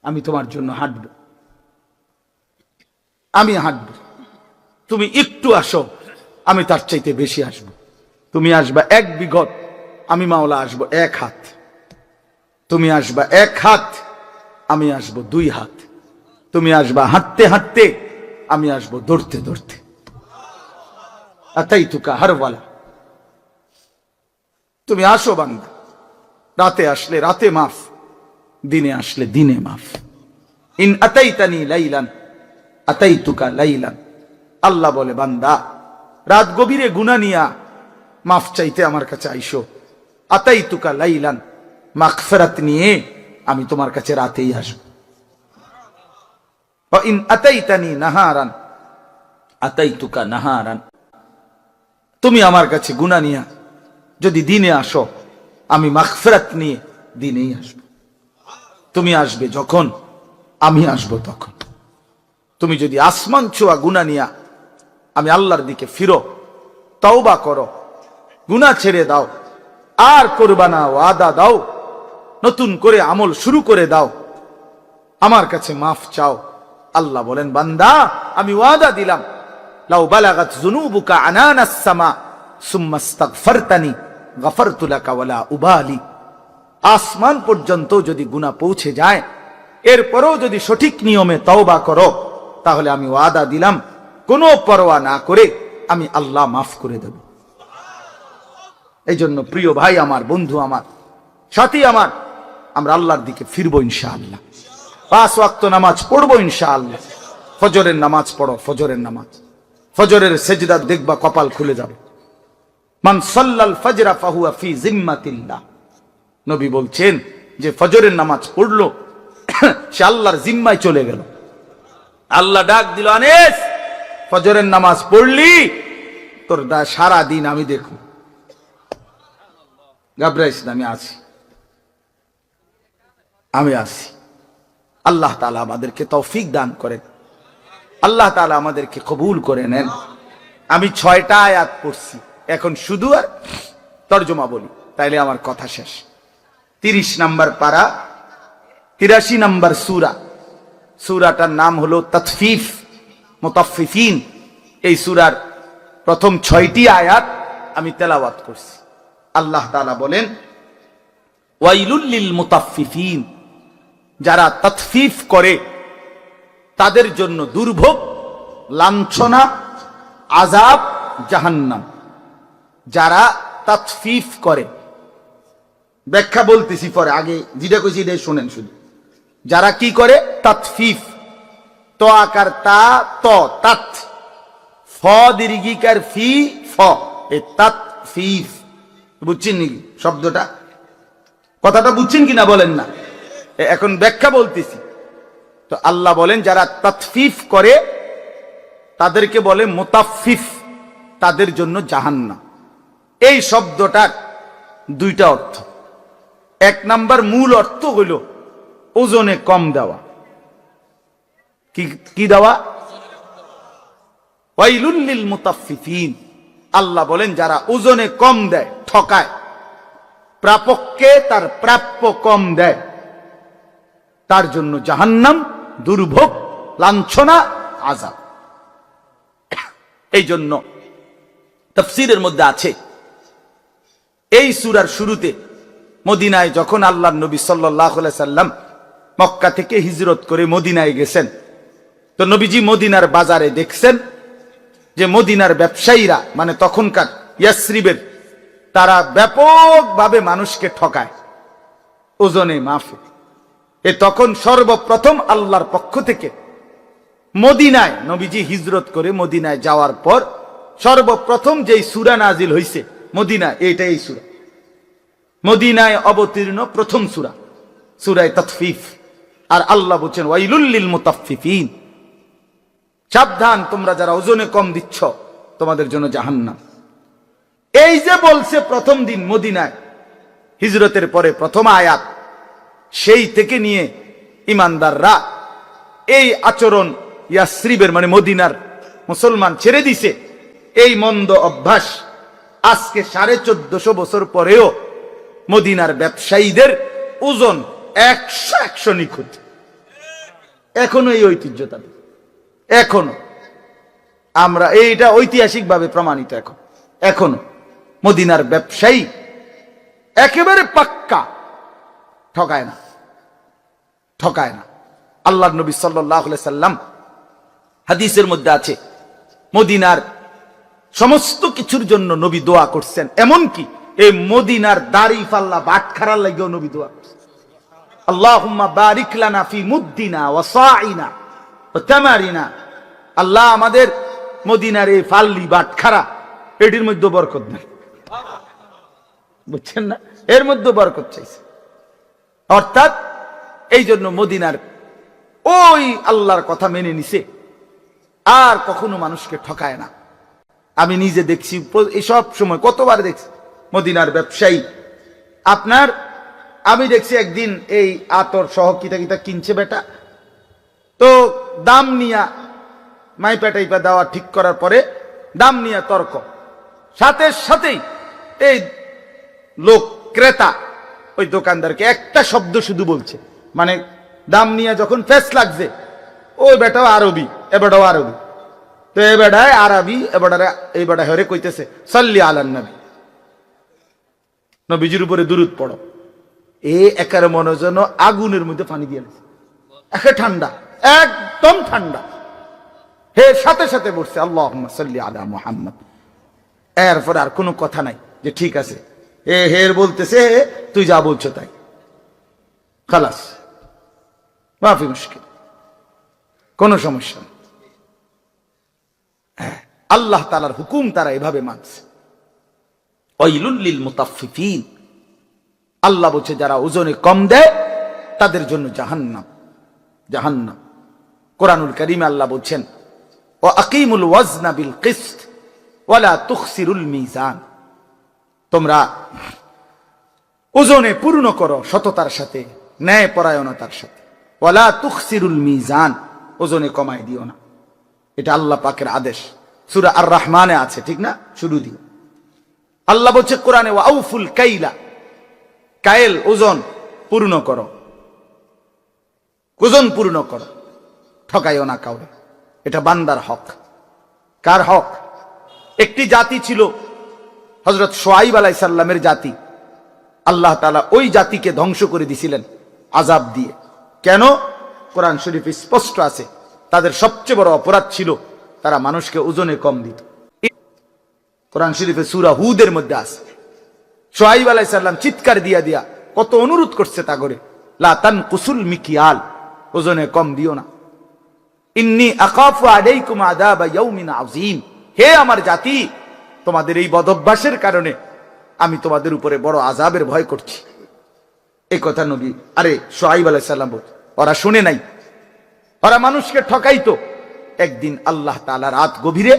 আমি তোমার জন্য হাঁটব, আমি হাঁটব। তুমি একটু আসো, আমি তার চাইতে বেশি আসব। তুমি আসবা 1 বিঘত, আমি মাওলা আসবো 1 হাত। তুমি আসবা 1 হাত, আমি আসবো 2 হাত। তুমি আসবা হাঁটতে হাঁটতে, আমি আসবো দৌড়তে দৌড়তে। আতাইতুকা হারওয়ালা। তুমি আসো বান্দা, রাতে আসলে রাতে মাফ, দিনে আসলে দিনে মাফ। ইন আতাইতানি লাইলান আতাইতুকা লাইলান। আল্লাহ বলে, বান্দা রাত গভীরে গুনাহ নিয়া মাফ চাইতে আমার কাছে আইসো। আতাইতুকা লাইলান, মাগফিরাত নিয়ে আমি তোমার কাছে রাতেই আসব। ওয়া ইন আতাইতানি নাহারান আতাইতুকা নাহারান। তুমি আমার কাছে গুনাহ নিয়া যদি দিনে আসো, আমি মাগফিরাত নিয়ে দিনেই আসব। তুমি আসবে যখন, আমি আসব তখন। তুমি যদি আসমান ছোঁয়া গুনাহ নিয়া আমি আল্লাহর দিকে ফিরো, তওবা করো, গুনাহ ছেড়ে দাও, আর করবা না, ওয়াদা দাও, নতুন করে আমল শুরু করে দাও, আমার কাছে মাফ চাও। আল্লাহ বলেন, বান্দা আমি ওয়াদা দিলাম, লাউ বালাগাত যুনুবুকা আনানাস সামা সুম্মা ইস্তাগফারতানি গফারতু লাকা ওয়ালা উবালি। আসমান পর্যন্ত যদি গুনাহ পৌঁছে যায়, এরপরেও যদি সঠিক নিয়মে তওবা করো, তাহলে আমি ওয়াদা দিলাম, কোনো পরোয়া না করে আমি আল্লাহ মাফ করে দেব। এই জন্য প্রিয় ভাই আমার, বন্ধু আমার, সাথী আমার, আমরা আল্লাহর দিকে ফিরবো ইনশাআল্লাহ। 5 ওয়াক্ত নামাজ পড়বো ইনশাআল্লাহ। ফজরের নামাজ পড়ো, ফজরের নামাজ, ফজরের সেজদা দেখবা কপাল খুলে যাবে। মান সাল্লাল ফজরা ফাহুয়া ফি জিম্মাতিল্লাহ, নবী বলছেন যে ফজরের নামাজ পড়লো সে আল্লাহর জিম্মায় চলে গেল। আল্লাহ ডাক দিল, আনিস ফজরের নামাজ পড়লি, তোর সারা দিন আমি দেখব, ঘাবড়াইস না, আমি আছি। আল্লাহ তাআলা আমাদেরকে তৌফিক দান করেন, আল্লাহ তাআলা আমাদেরকে কবুল করে নেন। আমি 6টা আয়াত পড়ছি, এখন শুধু আর তরজমা বলি, তাইলে আমার কথা শেষ। 30 নম্বর পারা, 83 নম্বর সূরা। সূরাটার নাম হলো তাতফিফ, মুতাফফিফিন। এই সূরার প্রথম 6টি আয়াত আমি তেলাওয়াত করছি। আল্লাহ তাআলা বলেন, ওয়াইলুল লিল মুতাফফিফিন, যারা তাতফিফ করে তাদের জন্য দুর্ভোগ, লাঞ্ছনা, আযাব, জাহান্নাম। যারা তাতফিফ করে, ব্যাখ্যা বলতেছি পরে, আগে যেটা কইছি এটাই শুনেন শুধু। যারা কি করে? তাতফিফ, তো আকার তা, ত তাত, ফ দীর্ঘিকার ফি, ফ, এই তাতফিফ। বুঝছেন নাকি শব্দটা? কথাটা বুঝছেন কিনা বলেন না? এখন ব্যাখ্যা বলতেছি। তো আল্লাহ বলেন যারা তাতফিফ করে তাদেরকে বলে মুতাফফিফ, তাদের জন্য জাহান্নাম। এই শব্দটার 2টা অর্থ। 1 নাম্বার মূল অর্থ হইল ওজনে কম দেওয়া। কি দেওয়া? ওয়াইলুল লিল মুতাফফিফিন, আল্লাহ বলেন যারা ওজনে কম দেয়, ঠকায়, প্রাপককে তার প্রাপ্য কম দেয়, তার জন্য জাহান্নাম, দুর্ভোগ, লাঞ্ছনা, আযাব। এই জন্য তাফসীরের মধ্যে আছে, এই সূরার শুরুতে মদিনায় যখন আল্লাহর নবী সাল্লাল্লাহু আলাইহি সাল্লাম মক্কা থেকে হিজরত করে মদিনায় গেছেন, তো নবীজি মদিনার বাজারে দেখছেন যে মদিনার ব্যবসায়ীরা, মানে তখনকার ইয়াসরিবের, তারা ব্যাপকভাবে মানুষকে ঠকায় ওজনে মাফে। তখন সর্বপ্রথম আল্লাহর পক্ষ থেকে মদিনায় নবীজি হিজরত করে মদিনায় যাওয়ার পর সর্বপ্রথম যেই সূরা নাজিল হইছে মদিনায়, এইটাই এই সূরা, মদিনায় অবতীর্ণ প্রথম সূরা, সূরায়ে তাতফিফ। আর আল্লাহ বলেন ওয়াইলুল লিল মুতাফফিফিন, সাবধান তোমরা যারা ওজনে কম দিচ্ছ, তোমাদের জন্য জাহান্নাম। এই যে বলছে প্রথম দিন মদিনায় হিজরতের পরে প্রথম আয়াত, সেই থেকে নিয়ে ইমানদাররা এই আচরণ ইয়াসরিবের, মানে মদিনার মুসলমান ছেড়ে দিছে। এই মন্দ অভ্যাস আজকে 1450 বছর পরেও মদিনার ব্যবসায়ীদের ওজন 100 নিখুঁত, এখনো এই ঐতিহ্য তাদের, এখনো আমরা এইটা ঐতিহাসিক ভাবে প্রমাণিত। এখনো মদিনার ব্যবসায়ী একেবারে পাক্কা, ঠকায় না। আল্লাহর নবী সাল্লাল্লাহু আলাইহি সাল্লাম হাদিসের মধ্যে আছে, মদিনার সমস্ত কিছুর জন্য নবী দোয়া করছেন, এমনকি এই মদিনার দাড়ি পাল্লা বাটখারার লাগেও নবী দোয়া করছেন। আল্লাহুম্মা বারিক লানা ফি মুদ্দিনা ওয়া সাইনা ওয়া তামারিনা, আল্লাহ আমাদের মদিনার এই ফাল্লি বাটখারা এটির মধ্যে বরকত দেন। বুঝছেন না? এর মধ্যে বরকত চাইছে। অর্থাৎ এই জন্য মদিনার ওই আল্লাহর কথা মেনে নিছে, আর কখনো মানুষকে ঠকায় না। আমি নিজে দেখছি, সব সময় কতবার দেখছি মদিনার ব্যবসায়ী আপনার, আমি দেখছি একদিন এই আতর সহ কিতা কিনছে বেটা, তো দাম নিয়া মাইপা টাইপা দেওয়া ঠিক করার পরে দাম নিয়ে তর্ক, সাথে সাথেই এই লোক ক্রেতা ওই দোকানদারকে একটা শব্দ শুধু বলছে, মানে দাম নিয়ে যখন ফেস লাগছে, ওই বেটাও আরবি, এ বেটাও আরবি, তো এ বেটায় আরবি, এই বেটা হরে কইতেছে সাল্লি আলান নবী, নবীজির উপরে দুরূদ পড়ো। একার মনে যেন আগুনের মধ্যে পানি দিয়ে একে ঠান্ডা, একদম ঠান্ডা। হে সাথে সাথে বলছে আল্লাহুম্মা সাল্লি আলা মুহাম্মদ। এরপর আর কোনো কথা নাই যে ঠিক আছে, হের বলতেছে তুই যা বলছো তাই, খালাস, মাফি মুশকিল, কোনো সমস্যা নেই। আল্লাহ তাআলার হুকুম তারা এভাবে মানছে। ওয়াইলুল লিল মুতাফফিফিন, আল্লাহ বলছে যারা ওজনে কম দেয় তাদের জন্য জাহান্নাম, জাহান্নাম। কোরআনুল কারীমে আল্লাহ বলছেন ওয়া আকিমুল ওয়াজনা বিল কিসত ওয়ালা তুখসিরুল মিজান, তোমরা ওজনে পূর্ণ করো সততার সাথে, ন্যায় পরায়ণতার সাথে। ওয়ালা তুখসিরুল মিজান, ওজনে কমাই দিও না। এটা আল্লাহ পাকের আদেশ, সূরা আর রহমানে আছে, ঠিক না? শুরু দিও। আল্লাহ বলছে কোরআনে ওয়া আউফুল কাইলা, কায়েল ওজন পূর্ণ করো, ওজন পূর্ণ করো, ঠকাইও না কাউরে। এটা বান্দার হক। কার হক? একটি জাতি ছিল হযরত শুআয়ব আলাইহিস সালামের জাতি, আল্লাহ তাআলা ওই জাতিকে ধ্বংস করে দিয়েছিলেন আযাব দিয়ে। কেন? কোরআন শরীফে স্পষ্ট আছে, তাদের সবচেয়ে বড় অপরাধ ছিল তারা মানুষকে ওজনে কম দিত। কোরআন শরীফে সূরা হুদের মধ্যে আছে, শুআয়ব আলাইহিস সালাম চিৎকার দিয়া দিয়া কত অনুরোধ করছে তা করে, লা তানকুসুল মিকিয়াল, ওজনে কম দিও না। ইন্নী আখাফু আলাইকুম আযাবা ইয়াউমিন আযীম, হে আমার জাতি, তোমাদের এই বদভ্যাসের কারণে আমি তোমাদের উপরে বড় আযাবের ভয় করছি। এই কথা নবী শুআয়ব আলাইহিস সালাম বল, ওরা শুনে নাই, ওরা মানুষকে ঠকাইতো। একদিন আল্লাহ তাআলা রাত গভীরে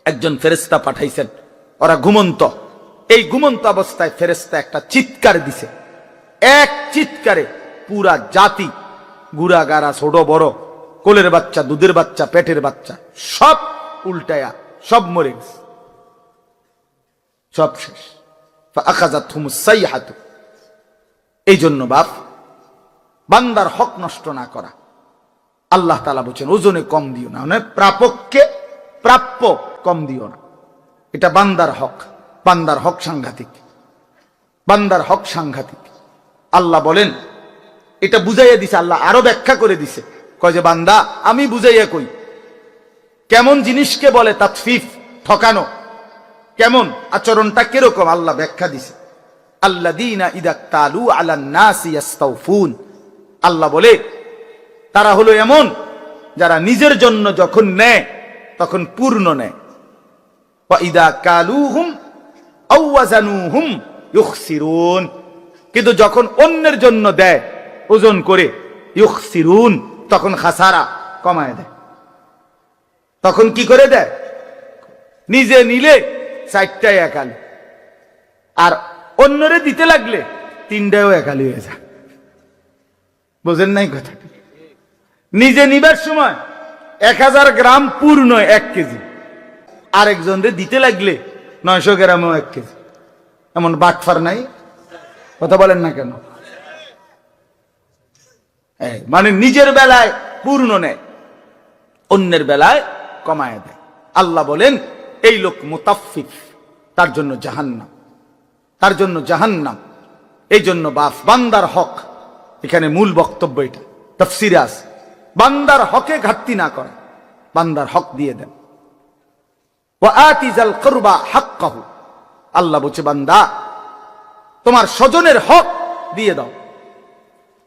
একজন ফেরেশতা পাঠাইছেন, ওরা ঘুমন্ত। এই ঘুমন্ত অবস্থায় ফেরেশতা একটা চিৎকার দিছে, এক চিৎকারে পুরা জাতি, গুড়া গাড়া, ছোট বড়, কোলের বাচ্চা, দুধের বাচ্চা, পেটের বাচ্চা, সব উল্টায়া সব মরে গেছে, সব শেষ। ফাআখাযাতহুমুস সাইহাতু। এই জন্য বাপ, বান্দার হক নষ্ট না করা। আল্লাহ তাআলা বলেন ওজনে কম দিও না, মানে প্রাপককে প্রাপ্য কম দিও না। এটা বান্দার হক। বান্দার হক সাংঘাতিক, বান্দার হক সাংঘাতিক। আল্লাহ বলেন, এটা বুঝাইয়া দিছে, আল্লাহ আরো ব্যাখ্যা করে দিছে, কয় যে বান্দা আমি বুঝাইয়া কই কেমন জিনিসকে বলে তাতফিফ, ঠকানো, কেমন আচরণটা কিরকম আল্লাহ ব্যাখ্যা দিছে। আল্লাযীনা ইযা তালু আলান নাসি ইস্তাউফুন, আল্লাহ বলে তারা হলো এমন যারা নিজের জন্য যখন নেয় তখন পূর্ণ নেয়। ওয়া ইযা কালুহুম আও ওয়াজানুহুম ইউখসিরুন, কিন্তু যখন অন্যের জন্য দেয় ওজন করে, ইউখসিরুন, তখন খাসারা, কমায় দেয়। তখন কি করে দেয়? নিজে নিলে 4টায় একালি, আর অন্যরে দিতে লাগলে 3টায়ও একালি হয়ে যায়। বুঝেন নাই কথা? নিজে নিবার সময় 1000 গ্রাম পূর্ণ 1 কেজি, আরেকজনরে দিতে লাগলে 900 গ্রামও 1 কেজি। এমন বাটফার নাই? কথা বলেন না কেন? মানে নিজের বেলায় পূর্ণ নেয়, অন্যের বেলায় কমায় দেয়। আল্লাহ বলেন এই লোক মুতাফফিফ, তার জন্য জাহান্নাম, তার জন্য জাহান্নাম। এই জন্য বান্দার হক, এখানে মূল বক্তব্য এটা, তাফসীরে আছে, বান্দার হকে ঘাটতি না করে, বান্দার হক দিয়ে দেন। ওয়া আতিজাল কুরবা হাক্কাহু, আল্লাহ বলছে বান্দা তোমার স্বজনের হক দিয়ে দাও।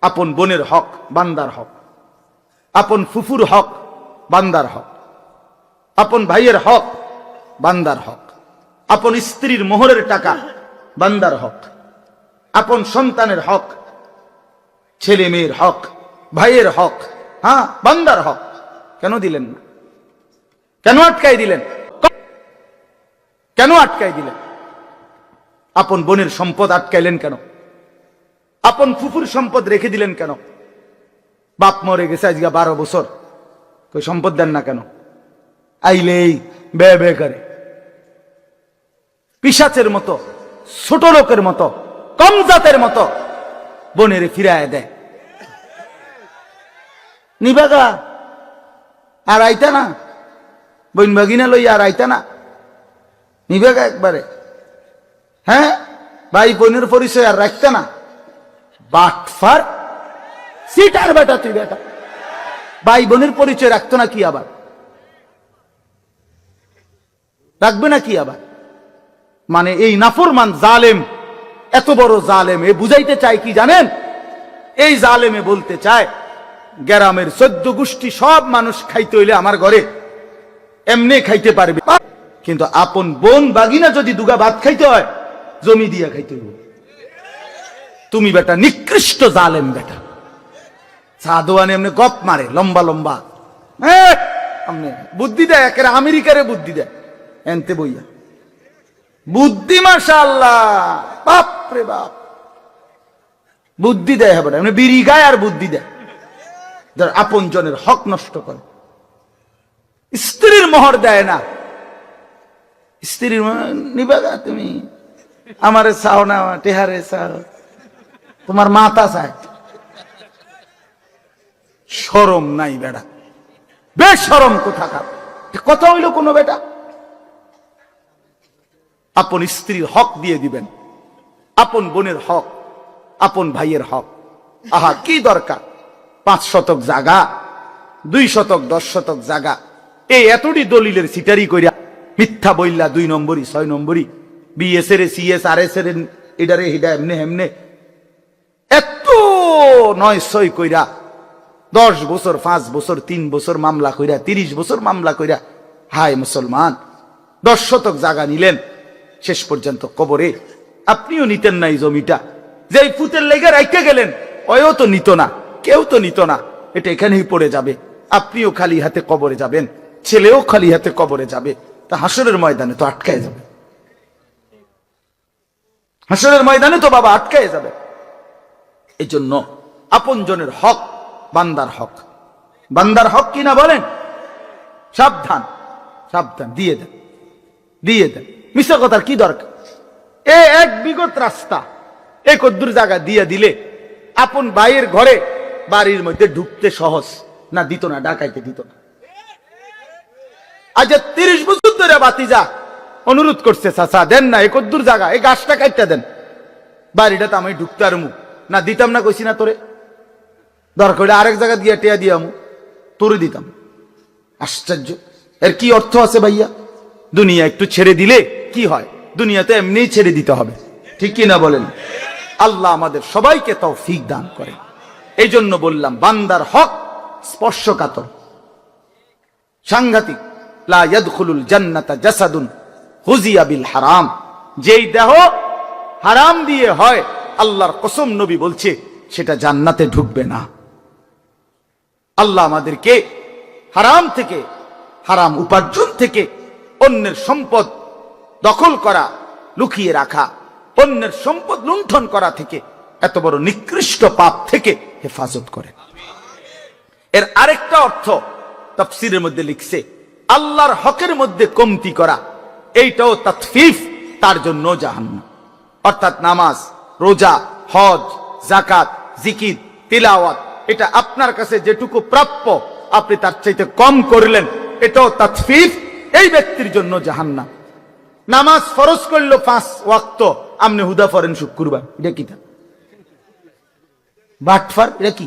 আপন বোনের হক বান্দার হক, আপন ফুফুর হক বান্দার হক, আপন ভাইয়ের হক বান্দার হক, আপন স্ত্রীর মোহরের টাকা বান্দার হক, আপন সন্তানের হক, ছেলে মেয়ের হক, ভাইয়ের হক, হ্যাঁ বান্দার হক। কেন দিলেন না? কেন আটকাই দিলেন? কেন আটকাই দিলেন? আপন বোনের সম্পদ আটকাইলেন কেন? আপন ফুফুর সম্পদ রেখে দিলেন কেন? বাপ মরে গেছে আজকে 12 বছর, কই সম্পদ দেন না কেন? আইলেই বে বে করে, পিশাচের মতো, ছোট লোকের মতো, কম জাতের মতো বোনের ফিরায় দেয়। নিবাগা আর আইতা না, বোন বাগিনা লইয়া আর আইতা না, নিবাগা একবারে। হ্যাঁ, ভাই বোনের পরিচয় আর রাখতে না। বাটফার, সিটার বেটা, তুই বেটা ভাই বোনের পরিচয় রাখতো না কি আবার? রাখবে না কি আবার? মানে এই নাফরমান জালেম, এত বড় জালেম, এ বুঝাইতে চায় কি জানেন? এই জালেমে বলতে চায় গ্রামের 14 গোষ্ঠী সব মানুষ খাইতে হইলে আমার ঘরে এমনি খাইতে পারবে, কিন্তু আপন বোন বাগিনা যদি দুগা ভাত খাইতে হয় জমি দিয়া খাইতে হবে। তুমি বেটা নিকৃষ্ট জালেম বেটা। সাদওয়ানে এমনি গপ মারে লম্বা লম্বা, বুদ্ধি দেয়, একেবারে আমেরিকারে বুদ্ধি দেয় এনতে বইয়া বুদ্ধি, মাশাআল্লাহ, বাপ রে বাপ, বুদ্ধি দেয় হবে না, বিড়ি গায় আর বুদ্ধি দেয়। যার আপন জনের হক নষ্ট করে, স্ত্রীর মোহর দেয় না, স্ত্রীর নিবা তুমি আমারে চাও না, টেহারে চাও, তোমার মাথা চায়, শরম নাই বেটা, বেশরম কোথাকার কথা হইল কোন বেটা। আপন স্ত্রীর হক দিয়ে দিবেন, আপন বোনের হক, আপন ভাইয়ের হক। আহা কি দরকার 5 শতক জায়গা, 2 শতক 10 শতক জায়গা, এই এতটি দলিলের সিটারি কইরা মিথ্যা বইলা 2 নম্বরই 6 নম্বরই বিএস এর সিএস আর এস এর এডারে হিডা এমনে এমনে এত 9-6 কইরা 10 বছর 5 বছর 3 বছর মামলা কইরা 30 বছর মামলা কইরা, হায় মুসলমান, 10 শতক জায়গা নিলেন, শেষ পর্যন্ত কবরে আপনিও নিতেন না এই জমিটা, যে ফুতের লেগে রাইতে গেলেন ওয়ও তো নিত না, কেউ তো নিত না, এটা এখানেই পড়ে যাবে, আপনিও খালি হাতে কবরে যাবেন, ছেলেও খালি হাতে কবরে যাবে, তা হাসরের ময়দানে তো আটকায় যাবে, হাসরের ময়দানে তো বাবা আটকায় যাবে। এই জন্য আপন জনের হক বান্দার হক, বান্দার হক কিনা বলেন, সাবধান সাবধান, দিয়ে দেন দিয়ে দেন, মিশা কথার কি দরকার। এক বিগত রাস্তা এক কদ্দুর জায়গা দিয়ে দিলে আপন ভাইয়ের ঘরে বাড়ির মধ্যে ঢুকতে সহজ না, দিত না, ডাকাইতে দিত না। আজ 30 বছর ধরে বাতিজা অনুরোধ করছে, চাচা দেন না, এক কদ্দুর জায়গা, এই গাছটা কাটতে দেন, বাড়িটা তো আমি ঢুকতে আরমু না, দিতাম না, কইছি না তোরে, দরকার হলে আরেক জায়গা দিয়ে টেয়া দিয়ামু, তোরে দিতাম। আশ্চর্য, এর কি অর্থ আছে ভাইয়া? দুনিয়া একটু ছেড়ে দিলে কি হয়, দুনিয়াতে এমনিই ছেড়ে দিতে হবে, ঠিক কি না বলেন? আল্লাহ আমাদের সবাইকে তৌফিক দান করে। এই জন্য বললাম বান্দার হক স্পর্শকাতর, সাংঘাতিক। লা ইয়াদখুলুল জান্নাতা জাসাদুন হুজিয়া বিল হারাম, যেই দেহ হারাম দিয়ে হয়, আল্লাহর কসম নবী বলছে সেটা জান্নাতে ঢুকবে না। আল্লাহ আমাদেরকে হারাম থেকে, হারাম উপার্জন থেকে, অন্যের সম্পদ দখল করা, লুকিয়ে রাখা, অন্যের সম্পদ লুণ্ঠন করা থেকে, এত বড় নিকৃষ্ট পাপ থেকে হেফাজত করে। এর আরেকটা অর্থ তাফসীরের মধ্যে লিখছে, আল্লাহর হকের মধ্যে কমতি করা, এইটাও তাতফিফ, তার জন্য জাহান্নাম। অর্থাৎ নামাজ, রোজা, হজ, যাকাত, জিকির, তিলাওয়াত, এটা আপনার কাছে যেটুকু প্রাপ্য আপনি তার চাইতে কম করলেন, এটাও তাতফিফ, এই ব্যক্তির জন্য জাহান্নাম। নামাজ ফরজ করলো 5 ওয়াক্ত, আপনি হুদা পড়েন শুক্রবার, এটা কি? বাটফার, এটা কি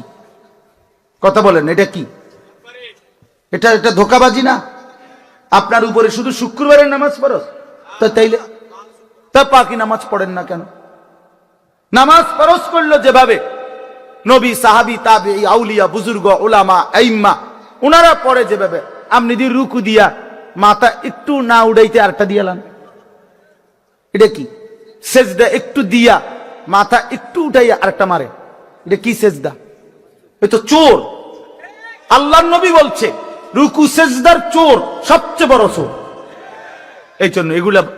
কথা বলেন? এটা কি? এটা এটা ধোকাবাজি না? আপনার উপরে শুধু শুক্রবারের নামাজ ফরজ, তো তাইলে তা বাকি নামাজ পড়েন না কেন? নামাজ ফরজ করলো যেভাবে নবী, সাহাবী, তাবেঈ, আউলিয়া, বুজুর্গ, উলামা, আইম্মা, ওনারা পড়ে যেভাবে, আপনি যদি রুকু দিয়া মাথা একটু না উড়াইতে আরেকটা দিয়ালাম, এটা কি? সেজদা একটু দিয়া মাথা একটু উঠাইয়া আরেকটা মারে, এটা কি সেজদা? এ তো চোর। আল্লাহর নবী বলছে রুকু সেজদার চোর, সবচেয়ে বড় চোর। এই জন্য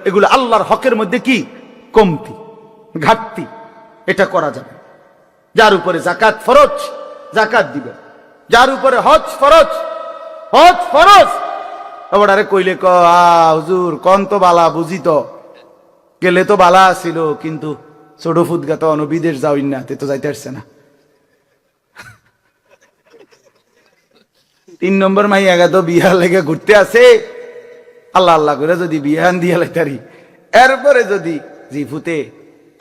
এগুলা আল্লাহর হকের মধ্যে কি কমতি, ঘাটতি, এটা করা যাবে। যার উপরে যাকাত ফরজ, যাকাত দিবে। যার উপরে হজ ফরজ, হজ ফরজ। আরে কইলে ক হুজুর কোন তো বালা, বুঝি তো গেলে তো বালা ছিল, কিন্তু ছোট ফুদগা তো বিদেশ যাওই না, তে তো যাইতে পারছে না। 3 নম্বর মাইয়া তো বিহার লেগে ঘুরতে আসে, আল্লাহ আল্লাহ করে যদি বিহান দিয়া লাইতারি, এরপরে যদি জিফুতে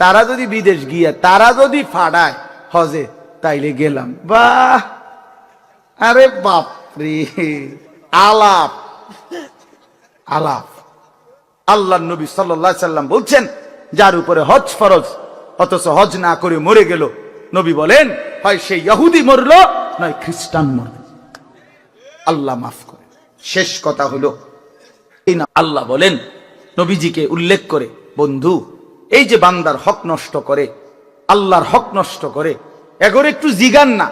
তারা যদি বিদেশ গিয়া তারা যদি ফাড়ায় হজে, তাইলে গেলাম। বাহ, আরে বাপরে, আলাপ আলাপ। আল্লাহ নবী সাল্লাল্লাহু আলাইহি সাল্লাম বলছেন যার উপরে হজ ফরজ অথচ হজ না করে মরে গেল, নবী বলেন হয় সে ইহুদি মরলো নয় খ্রিস্টান মরল, আল্লাহ মাফ করে। শেষ কথা হলো এই না আল্লাহ বলেন নবীজিকে উল্লেখ করে, বন্ধু এই যে বান্দার হক নষ্ট করে, আল্লাহর হক নষ্ট করে, এগোর একটু জিগান না।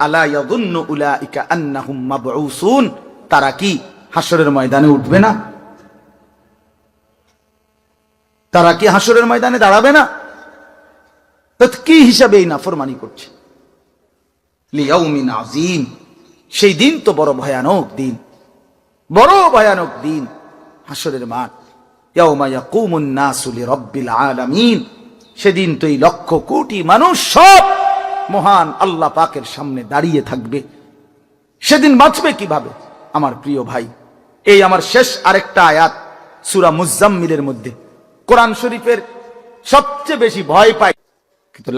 আলা ইয়াযুন্নু উলাইকা আন্নাহুম মাবউসুন, তারা কি হাসরের ময়দানে উঠবে না? তারা কি হাসরের ময়দানে দাঁড়াবে না? তো কি হিসাবে এই নাফরমানি করছে? লিয়াউমিন আযীম, সেই দিন তো বড় ভয়ানক দিন, বড় ভয়ানক দিন, হাসরের মাঠ। ইয়াউমা ইয়াকুমুন নাসু লিরাব্বিল আলামিন, সেদিন তো এই লক্ষ কোটি মানুষ সব মহান আল্লাহ পাকের সামনে দাঁড়িয়ে থাকবে। সেদিন বাঁচবে কিভাবে? আমার প্রিয় ভাই, এই আমার শেষ আরেকটা আয়াত সূরা মুজাম্মিলের মধ্যে, কোরআন শরীফের সবচেয়ে বেশি ভয় পাই, কিন্তু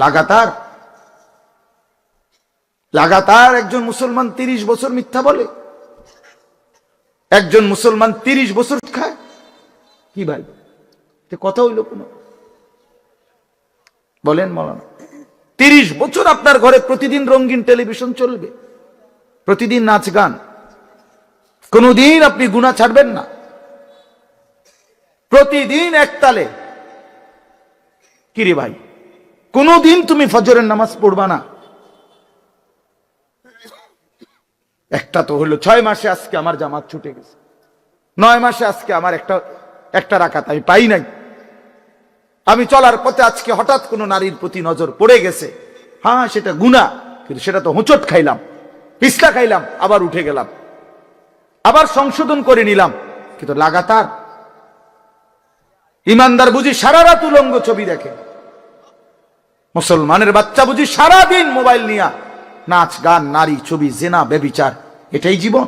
লাগাতার একজন মুসলমান 30 বছর মিথ্যা বলে, একজন মুসলমান 30 বছর খায়। কি ভাই, কথা হইল কোন? বলেন মৌলানা, 30 বছর আপনার ঘরে প্রতিদিন রঙিন টেলিভিশন চলবে, প্রতিদিন নাচ গান, কোনদিন আপনি গুনাহ ছাড়বেন না, প্রতিদিন একতালে। কিরে ভাই, কোনদিন তুমি ফজরের নামাজ পড়বা না? একটা তো হলো 6 মাসে আজকে আমার জামাত ছুটে গেছে, 9 মাসে আজকে আমার একটা রাকাত আমি পাই নাই। আমি চলার পথে আজকে হঠাৎ কোন নারীর প্রতি নজর পড়ে গেছে, হ্যাঁ সেটা গুনাহ, কিন্তু সেটা তো হোঁচট খাইলাম, পিছলা খাইলাম, আবার উঠে গেলাম, আবার সংশোধন করে নিলাম। কিন্তু লাগাতার ইমানদার বুঝি সারা রাত উলঙ্গ ছবি দেখে, মুসলমানের বাচ্চা বুঝি সারা দিন মোবাইল নিয়ে নাচ গান, নারী, ছবি, জেনা, ব্যভিচার, এটাই জীবন?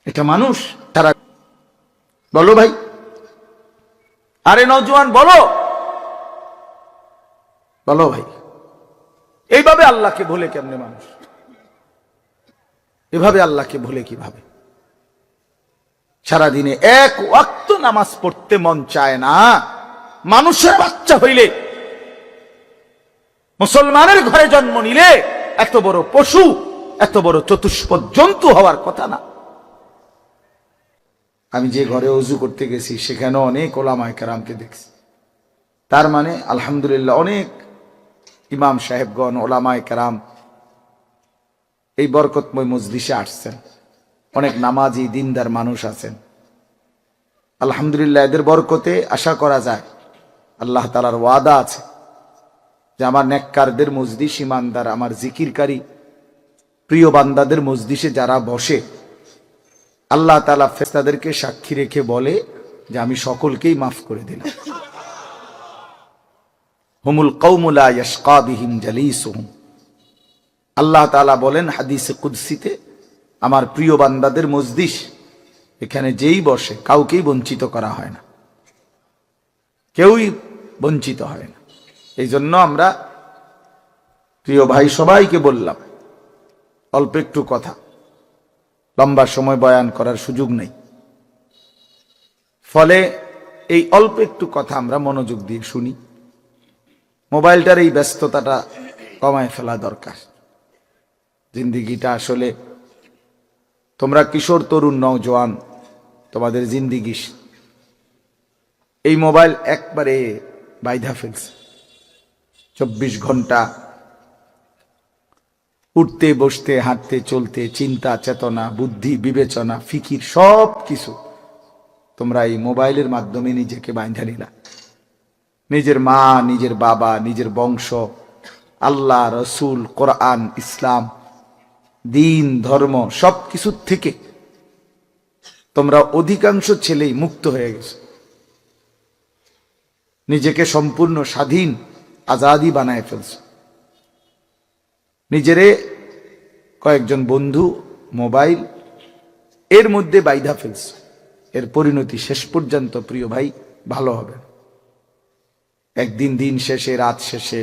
এটা মানুষ? তারা বলো ভাই, আরে নওজোয়ান বলো ভাই, এইভাবে আল্লাহকে ভুলে কেমনে মানুষ? এভাবে আল্লাহকে ভুলে কিভাবে? সারাদিনে এক ওয়াক্ত নামাজ পড়তে মন চায় না। মানুষের বাচ্চা হইলে, মুসলমানের ঘরে জন্ম নিলে এত বড় পশু, এত বড় চতুষ্পদ জন্তু হওয়ার কথা না। আমি যে ঘরে ওযু করতে গেছি সেখানে অনেক ওলামায়ে কেরামকে দেখছি। তার মানে আলহামদুলিল্লাহ অনেক ইমাম সাহেবগণ, ওলামায়ে কেরাম এই বরকতময় মজলিসে আসছেন, অনেক নামাজি দিনদার মানুষ আছেন। আলহামদুলিল্লাহ এদের বরকতে আশা করা যায়, আল্লাহ তাআলার ওয়াদা আছে যে আমার নেককারদের মজলিস, ইমানদার, আমার জিকিরকারী প্রিয় বান্দাদের মজলিসে যারা বসে, আল্লাহ তাআলা ফেরেশতাদেরকে সাক্ষী রেখে বলে যে আমি সকলকেই মাফ করে দিলাম। হুমুল কওমু লা ইয়াশকা বিহিম জালিসুহুম, আল্লাহ তাআলা বলেন হাদিসে কুদসিতে, আমার প্রিয় বান্দাদের মজলিস, এখানে যেই বসে কাউকেই বঞ্চিত করা হয় না, কেউই বঞ্চিত হয় না। এই জন্য আমরা প্রিয় ভাই সবাইকে বললাম, অল্প একটু কথা, লম্বা সময় বয়ান করার সুযোগ নেই, ফলে এই অল্প একটু কথা আমরা মনোযোগ দিয়ে শুনি। মোবাইলটার এই ব্যস্ততাটা কমায় ফেলা দরকার। জিন্দিগিটা আসলে, তোমরা কিশোর তরুণ নওজোয়ান, তোমাদের জিন্দিগি এই মোবাইল একবারে বাইধা ফেলছে। 24 ঘন্টা উঠতে বসতে, হাঁটতে চলতে, চিন্তা চেতনা, বুদ্ধি বিবেচনা, ফিকির সব কিছু তোমরা এই মোবাইলের মাধ্যমে নিজেকে বাইন্ধা নিলা। নিজের মা, নিজের বাবা, নিজের বংশ, আল্লাহ, রসুল, কোরআন, ইসলাম, দিন, ধর্ম সব কিছুর থেকে তোমরা অধিকাংশ ছেলেই মুক্ত হয়ে গেছে। নিজেকে সম্পূর্ণ স্বাধীন, আজাদি বানায় ফেলছো। নিজেরে কয়েকজন বন্ধু, মোবাইল এর মধ্যে বাইধা ফেলছো। এর পরিণতি শেষ পর্যন্ত প্রিয় ভাই ভালো হবে। একদিন দিন শেষে, রাত শেষে,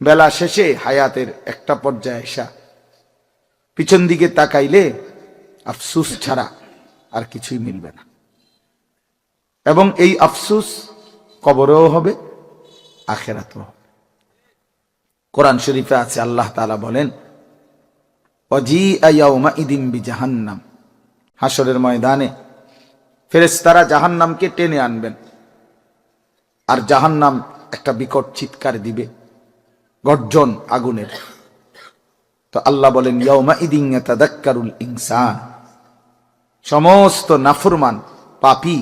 বেলা শেষে, হায়াতের একটা পর্যায়ে এসা পিছন দিকে তাকাইলে আফসুস ছাড়া আর কিছুই মিলবে না। এবং এই আফসুস কবরেও হবে, আখিরাতেও হবে। কোরআন শরীফে আছে, আল্লাহ তাআলা বলেন, ওয়াজিআ ইয়াউমাইদিন বিজাহান্নাম, হাসরের ময়দানে ফেরেশতারা জাহান্নামকে টেনে আনবেন, আর জাহান্নাম একটা বিকট চিৎকার দিবে, গর্জন আগুনের। তো আল্লাহ বলেন ইয়াউমা ইদিন ইয়াতাযাক্কারুল ইনসান, সমস্ত নাফরমান পাপী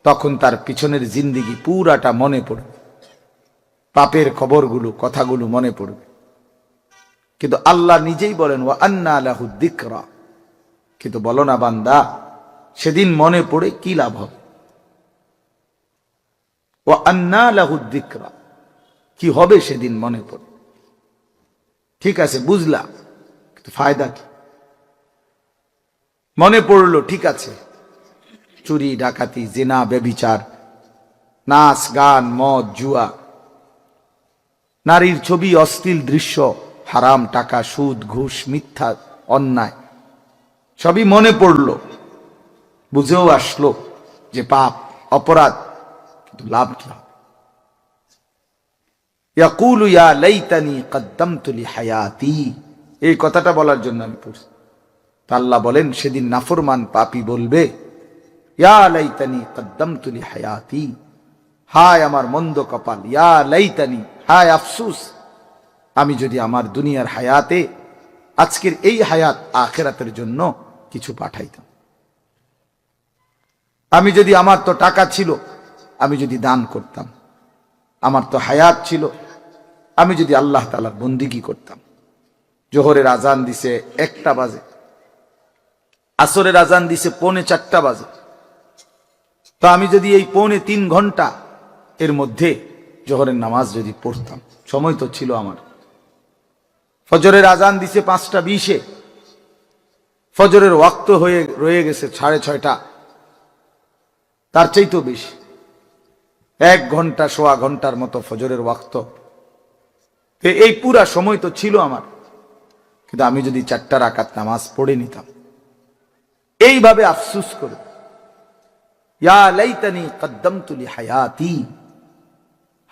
তখন তার পিছনের জিন্দেগি পুরাটা মনে পড়বে, পাপের খবরগুলো কথাগুলো মনে পড়বে। কিন্তু আল্লাহ নিজেই বলেন ওয়া আন্না লাহু যিকরা, কিন্তু বলো না বান্দা সেদিন মনে পড়ে কি লাভ হবে? ওয়া আন্না লাহু যিকরা, কি হবে সেদিন মনে পড়ে? ঠিক আছে বুঝলা, কিন্তু ফায়দা কি? মনে পড়লো ঠিক আছে, চুরি ডাকাতি জিনা ব্যভিচার নাচ গান মদ জুয়া নারীর ছবি অশ্লীল দৃশ্য হারাম টাকা সুদ ঘুষ মিথ্যা অন্যায় সবই মনে পড়লো, বুঝেও আসলো যে পাপ অপরাধ, কিন্তু লাভ কি হবে? ইয়াকুলু ইয়া লাইতানি কদ্দামতু লিহায়াতি, এই কথাটা বলার জন্য আমি পড়ছি। আল্লাহ বলেন সেদিন নাফরমান পাপী বলবে ইয়া লাইতানি কদ্দামতু লিহায়াতি, হায় আমার মন্দ কপাল, ইয়া লাইতানি, হায় আফসোস, আমি যদি আমার দুনিয়ার হায়াতে আজকের এই হায়াত আখিরাতের জন্য কিছু পাঠাইতাম। আমি যদি, আমার তো টাকা ছিল, আমি যদি দান করতাম, আমার তো হায়াত ছিল, আমি যদি আল্লাহ তাআলার বন্দেগী করতাম। জোহরের আজান দিছে 1টা বাজে, আসরের আজান দিছে 3:45 বাজে, তো আমি যদি এই 2.5-3 ঘন্টা এর মধ্যে জোহরের নামাজ যদি পড়তাম, সময় তো ছিল আমার। ফজরের আজান দিছে 5:20, ফজরের ওয়াক্ত হয়ে রয়ে গেছে 6:30, তার চাইতেও বেশি, 1 ঘন্টা সোয়া ঘন্টার মতো ফজরের ওয়াক্ত। এই পুরা সময় তো ছিল আমার, কিন্তু আমি যদি 4টা রাকাত নামাজ পড়ে নিতাম, এইভাবে আফসোস করে ইয়া লাইতানি কদ্দামতু লিহায়াতি,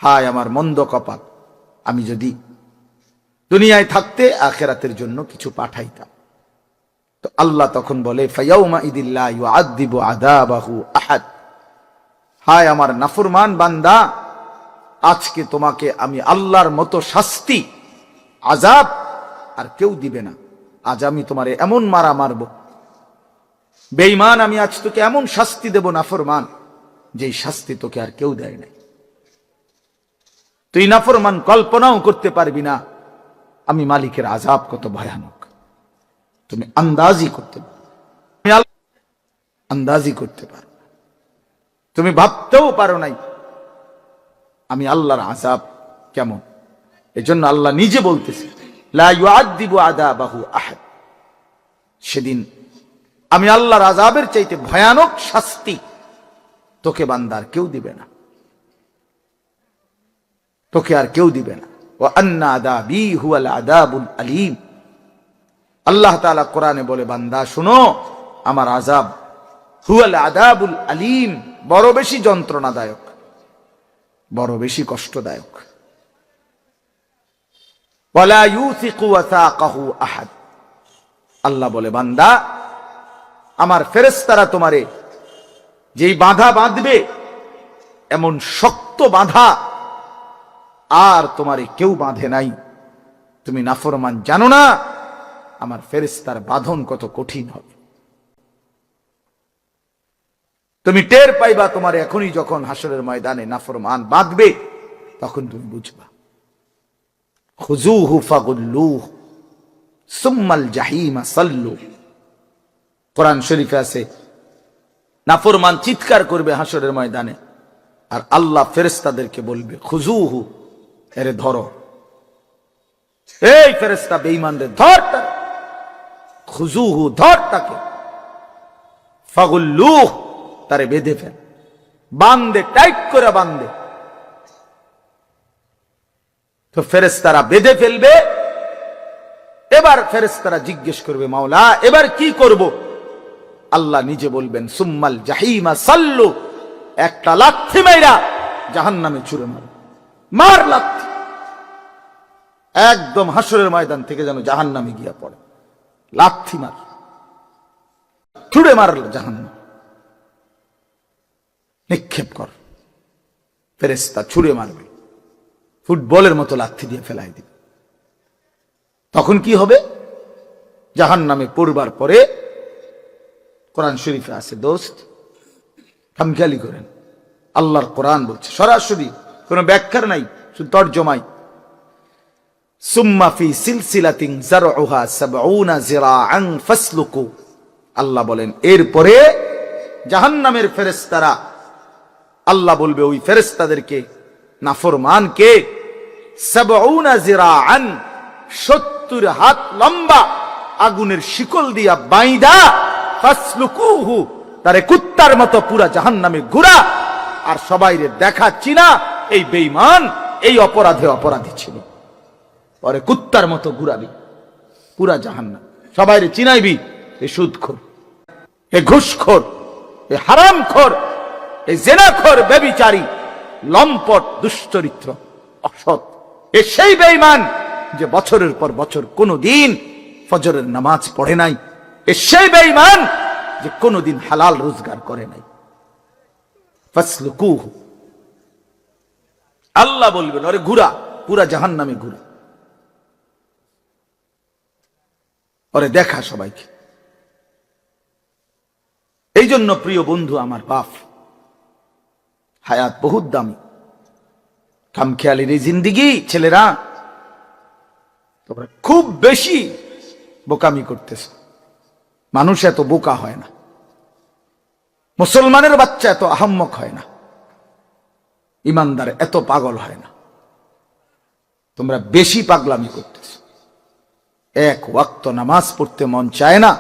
হায় আমার মন্দ কপাল, আমি যদি দুনিয়ায় থাকতে আখিরাতের জন্য কিছু পাঠাইতাম। তো আল্লাহ তখন বলে ফায়াউমা ইদিল্লা ইউআযযিবু আযাবাহু আহাদ, হায় আমার নাফরমান বান্দা, আজকে তোমাকে আমি আল্লাহর মতো শাস্তি আযাব আর কেউ দিবে না। আজ আমি তোমারে এমন মারা মারব, বেঈমান, আমি আজ তোকে এমন শাস্তি দেব নাফরমান, যেই শাস্তি তোকে আর কেউ দেয় নাই। তুই নাফরমান কল্পনাও করতে পারবি না আমি মালিকের আযাব কত ভয়ানক, তুমি আন্দাজি করতে পারো, আন্দাজি করতে পারো, তুমি ভাবতেও পারো নাই আমি আল্লাহর আযাব কেমন। এজন্য আল্লাহ নিজে বলতেছে লা ইউআযযিবু আযাবাহু আহাদ, সেদিন আমি আল্লাহর আযাবের চাইতে ভয়ানক শাস্তি তোকে বান্দার কেউ দিবে না, তোকে আর কেউ দিবে না। ওয়া আন্না আযাবি হুয়াল আযাবুল আলীম, আল্লাহ তাআলা কোরআনে বলে বান্দা শুনো, আমার আযাব হুয়াল আযাবুল আলীম, বড় বেশি যন্ত্রণাদায়ক, বড় বেশি কষ্টদায়ক। ওয়ালা ইউসিকু ওয়াসাকাহু আহাদ, আল্লাহ বলে বান্দা আমার ফেরেশতারা তোমারে যেই বাঁধা বাঁধবে, এমন শক্ত বাঁধা আর তোমারে কেউ বাঁধে নাই। তুমি নাফরমান, জানো না আমার ফেরেশতার বাঁধন কত কঠিন হবে। তুমি টের পাইবা তোমার এখনই, যখন হাসরের ময়দানে নাফরমান বাঁধবে, তখন তুমি বুঝবা। খুযূহু ফাগুল্লুহু সুম্মাল জাহিমা সাল্লু, কোরআন শরীফে আছে নাফরমান চিৎকার করবে হাসরের ময়দানে, আর আল্লাহ ফেরেশতাদেরকে বলবে খুযূহু, এরে ধরো, এই ফেরেশতা বেঈমানদের ধর, খুযূহু ধর তাকে, ফাগুল্লুহু তারে বেঁধে ফেল, বাঁধে, টাইট করে বাঁধে। তো ফেরেশতারা বেঁধে ফেলবে। এবার ফেরেশতারা জিজ্ঞেস করবে মাওলা এবার কি করব? আল্লাহ নিজে বলবেন সুম্মাল জাহিমা সাল্লু, একটা লাথি মাইরা জাহান্নামে ছুঁড়ে মার, মার লাথি, একদম হাসরের ময়দান থেকে যেন জাহান্নামে গিয়া পড়ে, লাথি মার। ছুড়ে মার জাহান্নাম, নিক্ষেপ কর। ফেরেশতা ছুড়ে মারবে, ফুটবলের মতো লাথি দিয়ে ফেলাই দিবে। তখন কি হবে? জাহান্নামে পড়বার পরে কোরআন শরীফে আছে, দোস্ত খামখেয়ালি করেন, আল্লাহর কোরআন বলছে সরাসরি, কোন ব্যাখ্যার নাই, শুধু তর্জমাই। সুম্মা ফি সিলসিলাতিন যারউহা ৭০ যিরাআন ফাসলুকু, আল্লাহ বলেন এরপরে জাহান্নামের ফেরেশতারা, আল্লাহ বলবে ওই ফেরেশতাদেরকে, নাফরমানকে, ৭০ যিরাআন ৭০ হাত লম্বা আগুনের শিকল দিয়া বাইদা, ফাসলুকুহু তারে কুত্তার মতো পুরা জাহান্নামে ঘুরা। আর সবাইরে দেখা চিনা এই বেঈমান এই অপরাধী ছিল, পরে কুত্তার মতো ঘুরাবি পুরা জাহান্নাম, সবাইরে চিনাইবি এ সুদখোর, এ ঘুষখোর, এ হারামখোর, এ জেনাখোর, ব্যভিচারী, লম্পট, দুশ্চরিত্র, অসৎ। এ সেই বেঈমান যে বছরের পর বছর কোনদিন ফজরের নামাজ পড়ে নাই। এ সেই বেঈমান যে কোনদিন হালাল রোজগার করে নাই। ফাসলুকুহু, আল্লাহ বলবেন আরে ঘুরা, পুরা জাহান্নামে ঘুরা, ওরে দেখা সবাইকে। এই জন্য প্রিয় বন্ধু আমার বাপ, হায়াত বহুত দামি, খামখেয়ালির এই জিন্দিগি, ছেলেরা তোমরা খুব বেশি বোকামি করতেছ। মানুষ এত বোকা হয় না, মুসলমানের বাচ্চা এত আহাম্মক হয় না, ইমানদার এত পাগল হয় না। তোমরা বেশি পাগলামি করতেছ। এক ওয়াক্ত নামাজ পড়তে মন চায় না,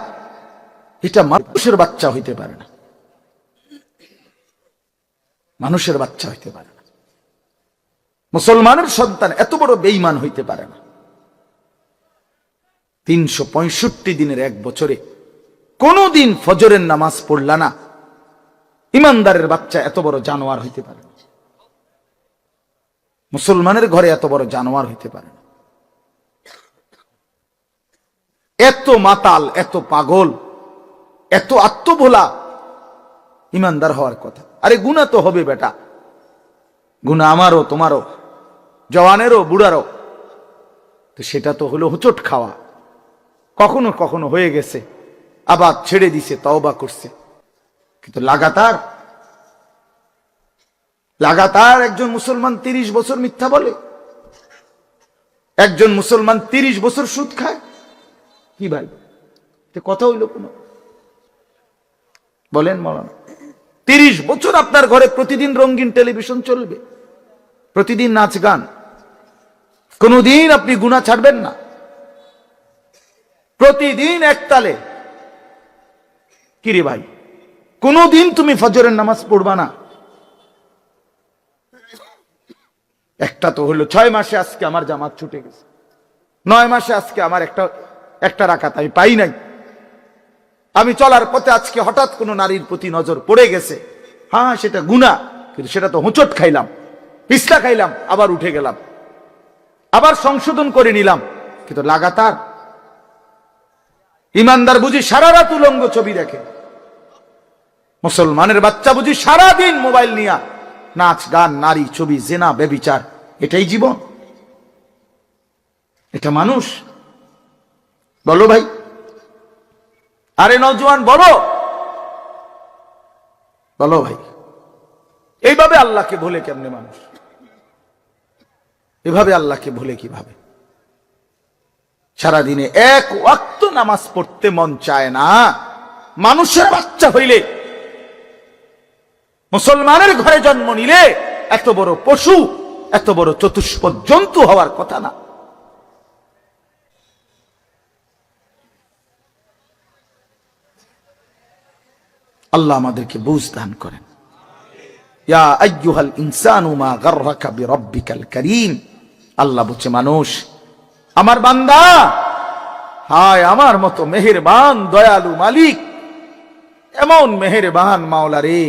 এটা মানুষের বাচ্চা হইতে পারে না, মানুষের বাচ্চা হইতে পারে না। মুসলমানের সন্তান এত বড় বেঈমান হইতে পারে না। ৩৬৫ দিনের এক বছরে কোনদিন ফজরের নামাজ পড়লা না, ইমানদারের বাচ্চা এত বড় জানোয়ার হইতে পারে না, মুসলমানের ঘরে এত বড় জানোয়ার হইতে পারে না। এত মাতাল, এত পাগল, এত আত্মভোলা ইমানদার হওয়ার কথা। আরে গুনাহ তো হবে বেটা, গুনাহ আমারও তোমারও, জওয়ানেরও বুড়ারও। তো সেটা তো হলো হোঁচট খাওয়া, কখনো কখনো হয়ে গেছে, আবার ছেড়ে দিছে, তওবা করছে। কিন্তু লাগাতার একজন মুসলমান ৩০ বছর মিথ্যা বলে, একজন মুসলমান ৩০ বছর সুদ খায়, কি ভাই কথা হইল কোন? বলেন মাওলানা, ৩০ বছর আপনার ঘরে প্রতিদিন রঙিন টেলিভিশন চলবে, প্রতিদিন নাচ গান, কোনদিন আপনি গুনাহ ছাড়বেন না, প্রতিদিন একতালে। কিরে ভাই, কোনদিন তুমি ফজরের নামাজ পড়বা না? একটা তো হলো ৬ মাসে আজকে আমার জামাত ছুটে গেছে, ৯ মাসে আজকে আমার একটা রাকাত আমি পাই নাই, আমি চলার পথে আজকে হঠাৎ কোন নারীর প্রতি নজর পড়ে গেছে। হ্যাঁ সেটা গুনাহ, কিন্তু সেটা তো হোঁচট খাইলাম, পিছলা খাইলাম, আবার উঠে গেলাম, আবার সংশোধন করে নিলাম। কিন্তু লাগাতার ইমানদার বুঝি সারা রাত উলঙ্গ ছবি দেখে, মুসলমানের বাচ্চা বুঝি সারা দিন মোবাইল নিয়ে নাচ গান, নারী, ছবি, জেনা, ব্যভিচার, এটাই জীবন? এটা মানুষ? বলো ভাই, আরে নওজোয়ান বলো ভাই, এইভাবে আল্লাহকে ভুলে কেমনে মানুষ? এভাবে আল্লাহকে ভুলে কিভাবে? সারাদিনে এক ওয়াক্ত নামাজ পড়তে মন চায় না। মানুষের বাচ্চা হইলে, মুসলমানের ঘরে জন্ম নিলে এত বড় পশু, এত বড় চতুষ্পদ জন্তু হওয়ার কথা না। আল্লাহ আমাদেরকে বুঝ দান করেন। ইয়া আইয়ুহাল ইনসানু মা গাররাকা বিরাব্বিকাল কারীম। আল্লাহ বলছে, মানুষ, আমার বান্দা, হায় আমার মতো মেহেরবান দয়ালু মালিক, এমন মেহেরবান মাওলা রে,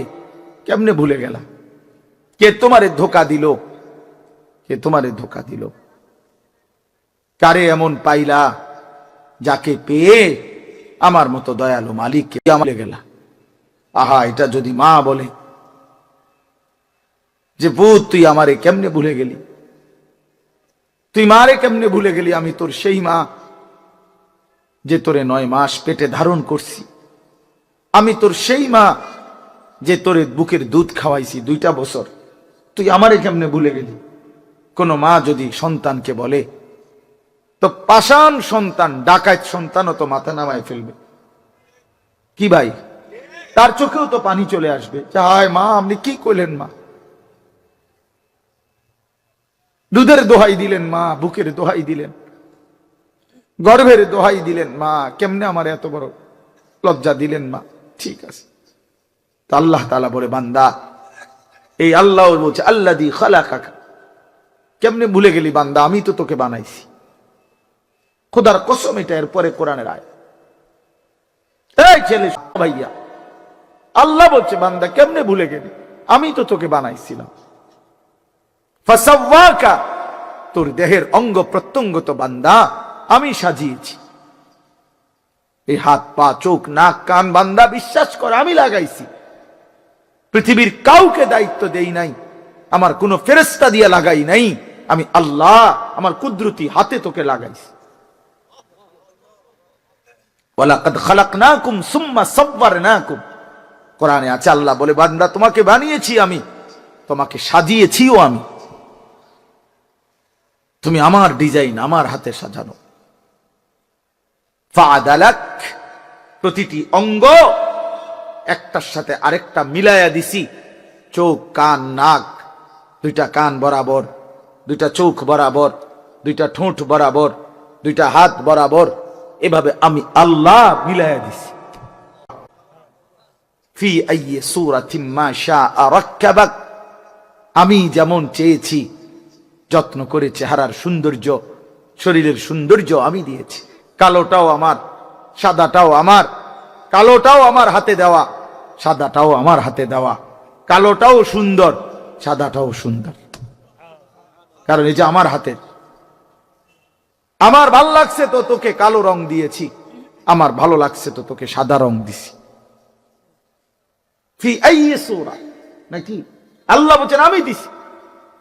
কেমনে ভুলে গেলা? কে তোমারে ধোঁকা দিল? কে তোমারে ধোঁকা দিল? কারে এমন পাইলা যাকে পেয়ে আমার মতো দয়ালু মালিককে ভুলে গেলা। আহা, এটা যদি মা বলে যে পুত তুই আমারে কেমনে ভুলে গেলি, তুই মারে কেমনে ভুলে গেলি, আমি তোর সেই মা যে তোরে 9 মাস পেটে ধারণ করছি, আমি তোর সেই মা যে তোরে বুকের দুধ খাওয়াইছি 2টা বছর, তুই আমারে কেমনে ভুলে গেলি। কোন মা যদি সন্তানকে বলে, তো পাষাণ সন্তান, ডাকাত সন্তানও তো মাথা নামায় ফেলবে কি ভাই, তার চোখেও তো পানি চলে আসবে। হায় মা, আপনি কি কইলেন মা, দুধের দোহাই দিলেন মা, বুকের দোহাই দিলেন, গর্ভের দোহাই দিলেন মা, কেমনে আমার এত বড় লজ্জা দিলেন মা। ঠিক আছে, তো আল্লাহ তাআলা বলে, বান্দা, এই আল্লাহ বলছে আল্লাযী খালাকাকা, কেমনে ভুলে গেলি বান্দা, আমি তো তোকে বানাইছি। খোদার কসম, এটা এরপরে কোরআনের আয়াত। এই ছেলে ভাইয়া, আল্লাহ বলছে বান্দা কেমনে ভুলে গেলি, আমি তো তোকে বানাইছিলাম। ফাসাওয়াকা, তোর দেহের অঙ্গ প্রত্যঙ্গ তো বান্দা আমি সাজিয়েছি। এই হাত পা চোখ নাক কান বান্দা বিশ্বাস করে আমি লাগাইছি। পৃথিবীর কাউকে দায়িত্ব দেই নাই, আমার কোন ফেরেশতা দিয়ে লাগাই নাই, আমি আল্লাহ আমার কুদরতি হাতে তোকে লাগাইছি। ওয়ালাকাদ খালাকনাকুম সুম্মা সাওয়ারনাকুম, কোরআনে আছে আল্লাহ বলে বান্দা তোমাকে বানিয়েছি আমি, তোমাকে সাজিয়েছিও আমি, তুমি আমার ডিজাইন, আমার হাতে সাজানো। ফাআদালাক, প্রতিটি অঙ্গ একটার সাথে আরেকটা মিলায়া দিছি। চোখ কান নাক, 2টা কান বরাবর, 2টা চোখ বরাবর, 2টা ঠোঁট বরাবর, 2টা হাত বরাবর, এভাবে আমি আল্লাহ মিলায়া দিছি। ফি আইয়ি সূরাতিন মা শাআ রাক্কাবাক, আমি যেমন চেয়েছি যত্ন করে চেহারার সৌন্দর্য, শরীরের সৌন্দর্য আমি দিয়েছি। কালোটাও আমার, সাদাটাও আমার, কালোটাও আমার হাতে দেওয়া, সাদাটাও আমার হাতে দেওয়া, কালোটাও সুন্দর, সাদাটাও সুন্দর, কারণ এই যে আমার হাতে, আমার ভালো লাগছে তো তোকে কালো রং দিয়েছি, আমার ভালো লাগছে তো তোকে সাদা রং দিছি। ফি আইয়ি সূরা, নাকি আল্লাহ বলেন আমি দিছি।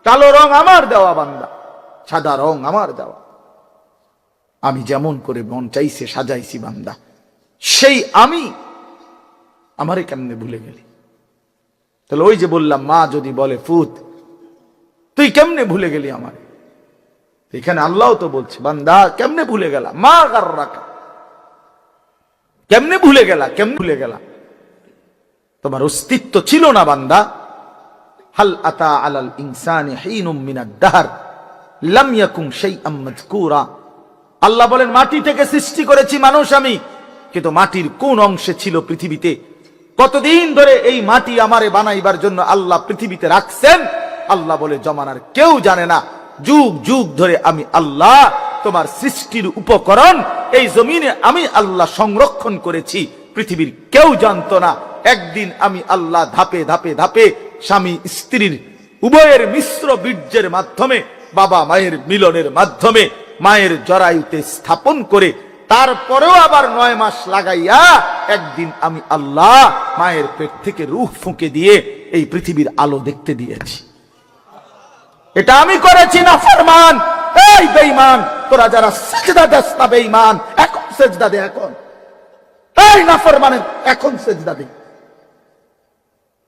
কালো রং আমার দেওয়া বান্দা, সাদা রং আমার দেওয়া, আমি যেমন করে মন চাইছে সাজাইছি বান্দা। সেই আমি আমারে কেমনে ভুলে গেলি। তাহলে ওই যে বললাম, মা যদি বলে ফুত তুই কেমনে ভুলে গেলি আমারে, এখানে আল্লাহ তো বলছে বান্দা কেমনে ভুলে গেলা, মা গাররাকা, কেমনে ভুলে গেলা, কেমনে ভুলে গেলা, তোমার অস্তিত্ব ছিল না বান্দা। হাল আতা আলাল ইনসানি হিনুম মিনাদ দাহর লাম ইয়াকুন শাইআম মাযকুরা, আল্লাহ বলেন মাটি থেকে সৃষ্টি করেছি মানুষ আমি, কিন্তু মাটির কোন অংশে ছিল পৃথিবীতে, কতদিন ধরে এই মাটি আমারে বানাইবার জন্য আল্লাহ পৃথিবীতে রাখছেন, আল্লাহ বলে জমানার কেউ জানে না। যুগ যুগ ধরে আমি আল্লাহ তোমার সৃষ্টির উপকরণ এই জমিনে আমি আল্লাহ সংরক্ষণ করেছি, পৃথিবীর কেউ জানতো না। একদিন আমি আল্লাহ ধাপে ধাপে ধাপে স্বামী স্ত্রীর উভয়ের মিশ্র বীর্যের মাধ্যমে, বাবা মায়ের মিলনের মাধ্যমে মায়ের জরায়ুতে স্থাপন করে, তারপরেও আবার 9 মাস লাগাইয়া একদিন আমি আল্লাহ মায়ের পেট থেকে রূহ ফুঁকে দিয়ে এই পৃথিবীর আলো দেখতে দিয়েছি। এটা আমি করেছি না ফরমান। এই বেঈমান, তোরা যারা সিজদা দেস না বেঈমান, এখন সিজদা দে, এখন এই না ফরমান, এখন সিজদা দে,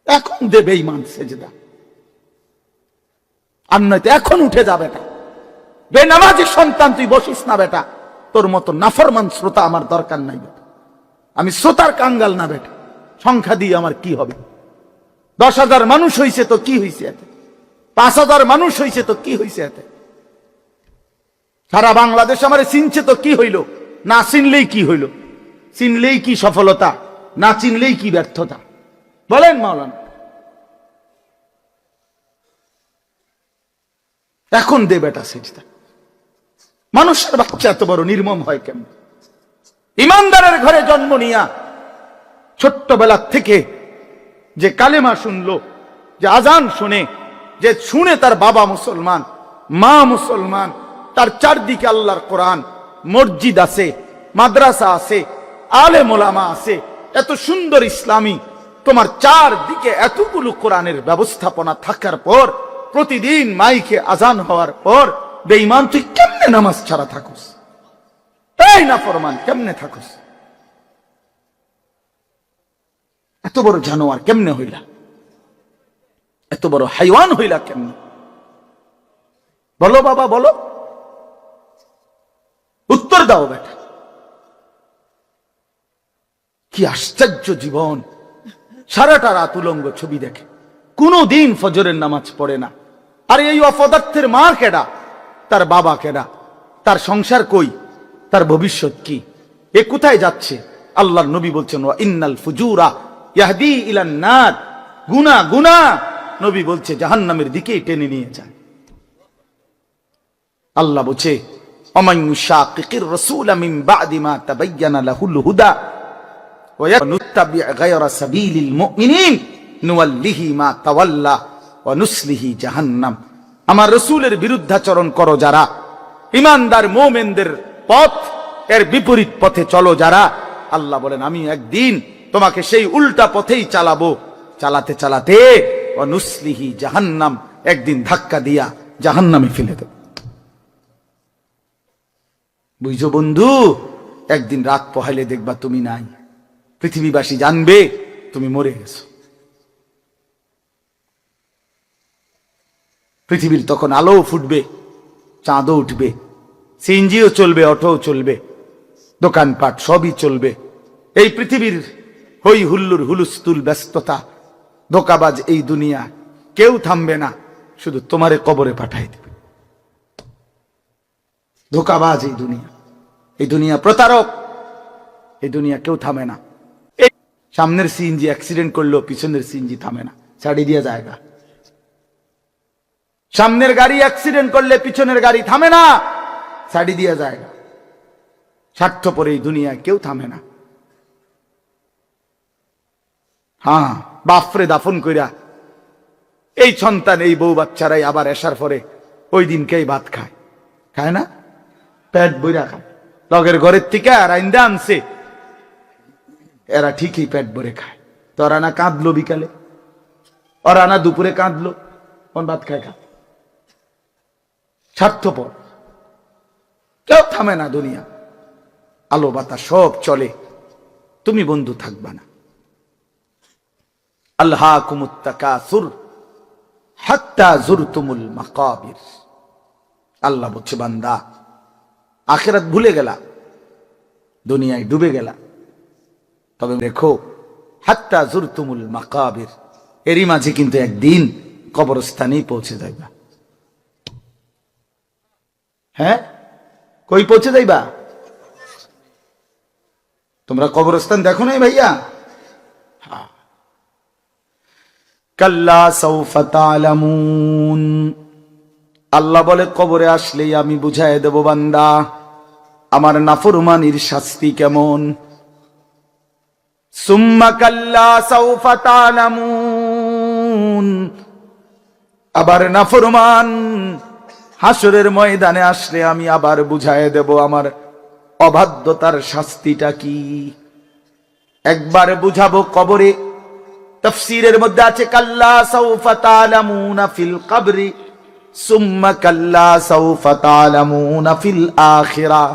এখন দে বেঈমান সিজদা, আর নয়তো এখন উঠে যা বেটা। বেনামাজি সন্তান তুই বসিস না বেটা, তোর মতো নাফরমান শ্রোতা আমার দরকার নাই বেটা, আমি শ্রোতার কাঙ্গাল না বেটা। সংখ্যা দিয়ে আমার কি হবে, 10,000 মানুষ হইছে তো কি হইছে এতে, 5,000 মানুষ হইছে তো কি হইছে এতে, সারা বাংলাদেশ আমার চিনছে তো কি হইল, না চিনলেই কি হইল, চিনলেই কি সফলতা, না চিনলেই কি ব্যর্থতা, বলেন মাওলানা। এখন দে বেটা সিজদা। মানুষের বাচ্চা এত বড় নির্মম হয় কেমন? ইমানদারের ঘরে জন্ম নিয়া ছোট্টবেলা থেকে যে কালেমা শুনলো, যে আজান শুনে, যে শুনে তার বাবা মুসলমান, মা মুসলমান, তার চারদিকে আল্লাহর কোরআন, মসজিদ আছে, মাদ্রাসা আছে, আলেম ওলামা আছে, এত সুন্দর ইসলামী তোমার চারদিকে এতগুলো কোরআনের ব্যবস্থাপনা থাকার পর, প্রতিদিন মাইকে আজান হওয়ার পর বেঈমান তুই কেমনে নামাজ ছাড়া থাকুস? এই না ফরমান কেমনে থাকুস? এত বড় জানোয়ার কেমনে হইলা? এত বড় হাইওয়ান হইলা কেমনে? বলো বাবা, বলো, উত্তর দাও বেটা। কি আশ্চর্য জীবন! সারাটা রাত উলঙ্গ ছবি দেখে, কোনদিন ফজরের নামাজ পড়ে না। আর এই অপদার্থের মা কেডা? তার বাবা কেডা? তার সংসার কই? তার ভবিষ্যৎ কি? এ কোথায় যাচ্ছে? আল্লাহর নবী বলছেন ওয়া ইন্নাল ফুজুরা ইয়াহদি ইলান নার, গুনাহ গুনাহ নবী বলছে জাহান্নামের দিকেই টেনে নিয়ে যায়। আল্লাহ বলছে ওমান ইউশাকিকির রাসূলা মিন বাদি মা তাবায়্যানা লাহুল হুদা ওয়া ইয়ানুত্তাবি গায়রা সাবিলিল মুমিনিন নুওয়াল্লিহি মা তাওয়াল্লা ওয়া নুসলিহি জাহান্নাম। আমার রাসূলের বিরুদ্ধাচরণ করো যারা, ঈমানদার মুমিনদের পথ এর বিপরীত পথে চলো যারা, আল্লাহ বলেন আমি একদিন তোমাকে সেই উল্টা পথেই চালাবো। চালাতে চালাতে ওয়া নুসলিহি জাহান্নাম, একদিন ধাক্কা দিয়া জাহান্নামে ফেলে দেব। বুঝছো বন্ধু? একদিন রাত পোহাইলে দেখবা তুমি নাই, পৃথিবীবাসী জানবে তুমি মরে গেছো। পৃথিবীর তখন আলো ফুটবে, চাঁদও উঠবে, সিএনজিও চলবে, অটোও চলবে, দোকানপাট সবই চলবে। এই পৃথিবীর হই হুল্লুর হুলুস্থুল ব্যস্ততা, ধোকাবাজ এই দুনিয়া, কেউ থামবে না, শুধু তোমারে কবরে পাঠাই দেবে। ধোকাবাজ এই দুনিয়া, এই দুনিয়া প্রতারক, এই দুনিয়া কেউ থামে না। সামনের সিএনজি অ্যাক্সিডেন্ট করলো, পিছনের সিএনজি থামে না, ছাড়ি দিয়ে জায়গা। সামনের গাড়ি অ্যাক্সিডেন্ট করলে পিছনের গাড়ি থামে না, ছাড়ি দিয়ে জায়গা। স্বার্থপর এই দুনিয়ায় কেউ থামে না। হ্যাঁ, বাপরে দাফন কইরা এই সন্তান, এই বউ বাচ্চারাই আবার এসার পরে ওই দিনকেই ভাত খায়, খায় না? পেট বইরা খায়। লগের ঘরের থেকে আর আইন্দা আনছে, এরা ঠিকই পেট ভরে খায়। তোরা না কাঁদলো বিকালে, ওরা না দুপুরে কাঁদলো, কোন ভাত খায় খা। স্বার্থপর, কেউ থামে না দুনিয়া। আলো বাতাস সব চলে, তুমি বন্ধু থাকবা না। আল্লাহকুমুত তাকাসুর হাত্তা যুরতুমুল মাকাবির। আল্লাহ বলছে বান্দা আখিরাত ভুলে গেলা, দুনিয়ায় ডুবে গেলা, তবে দেখো হাত্তা যুরতুমুল মাকাবির, এরই মাঝে কিন্তু একদিন কবরস্থানেই পৌঁছে যাইবা। হ্যাঁ, কই পৌঁছে যাইবা? তোমরা কবরস্থান দেখো নাই ভাইয়া? কাল্লা সাউফা তা'লামুন। আল্লাহ বলে কবরে আসলেই আমি বুঝায় দেব বান্দা আমার নাফরমানির শাস্তি কেমন। সুম্মা কাল্লা সাউফা তা'লামুন। আবার নাফরমান হাসরের ময়দানে আসলে আমি আবার বুঝায় দেব আমার অবাধ্যতার শাস্তিটা কি। একবার বুঝাবো কবরে। তাফসীরের মধ্যে আছে কাল্লা সাউফা তা'লামুনা ফিল কবরি সুম্মা কাল্লা সাউফা তা'লামুনা ফিল আখিরাহ।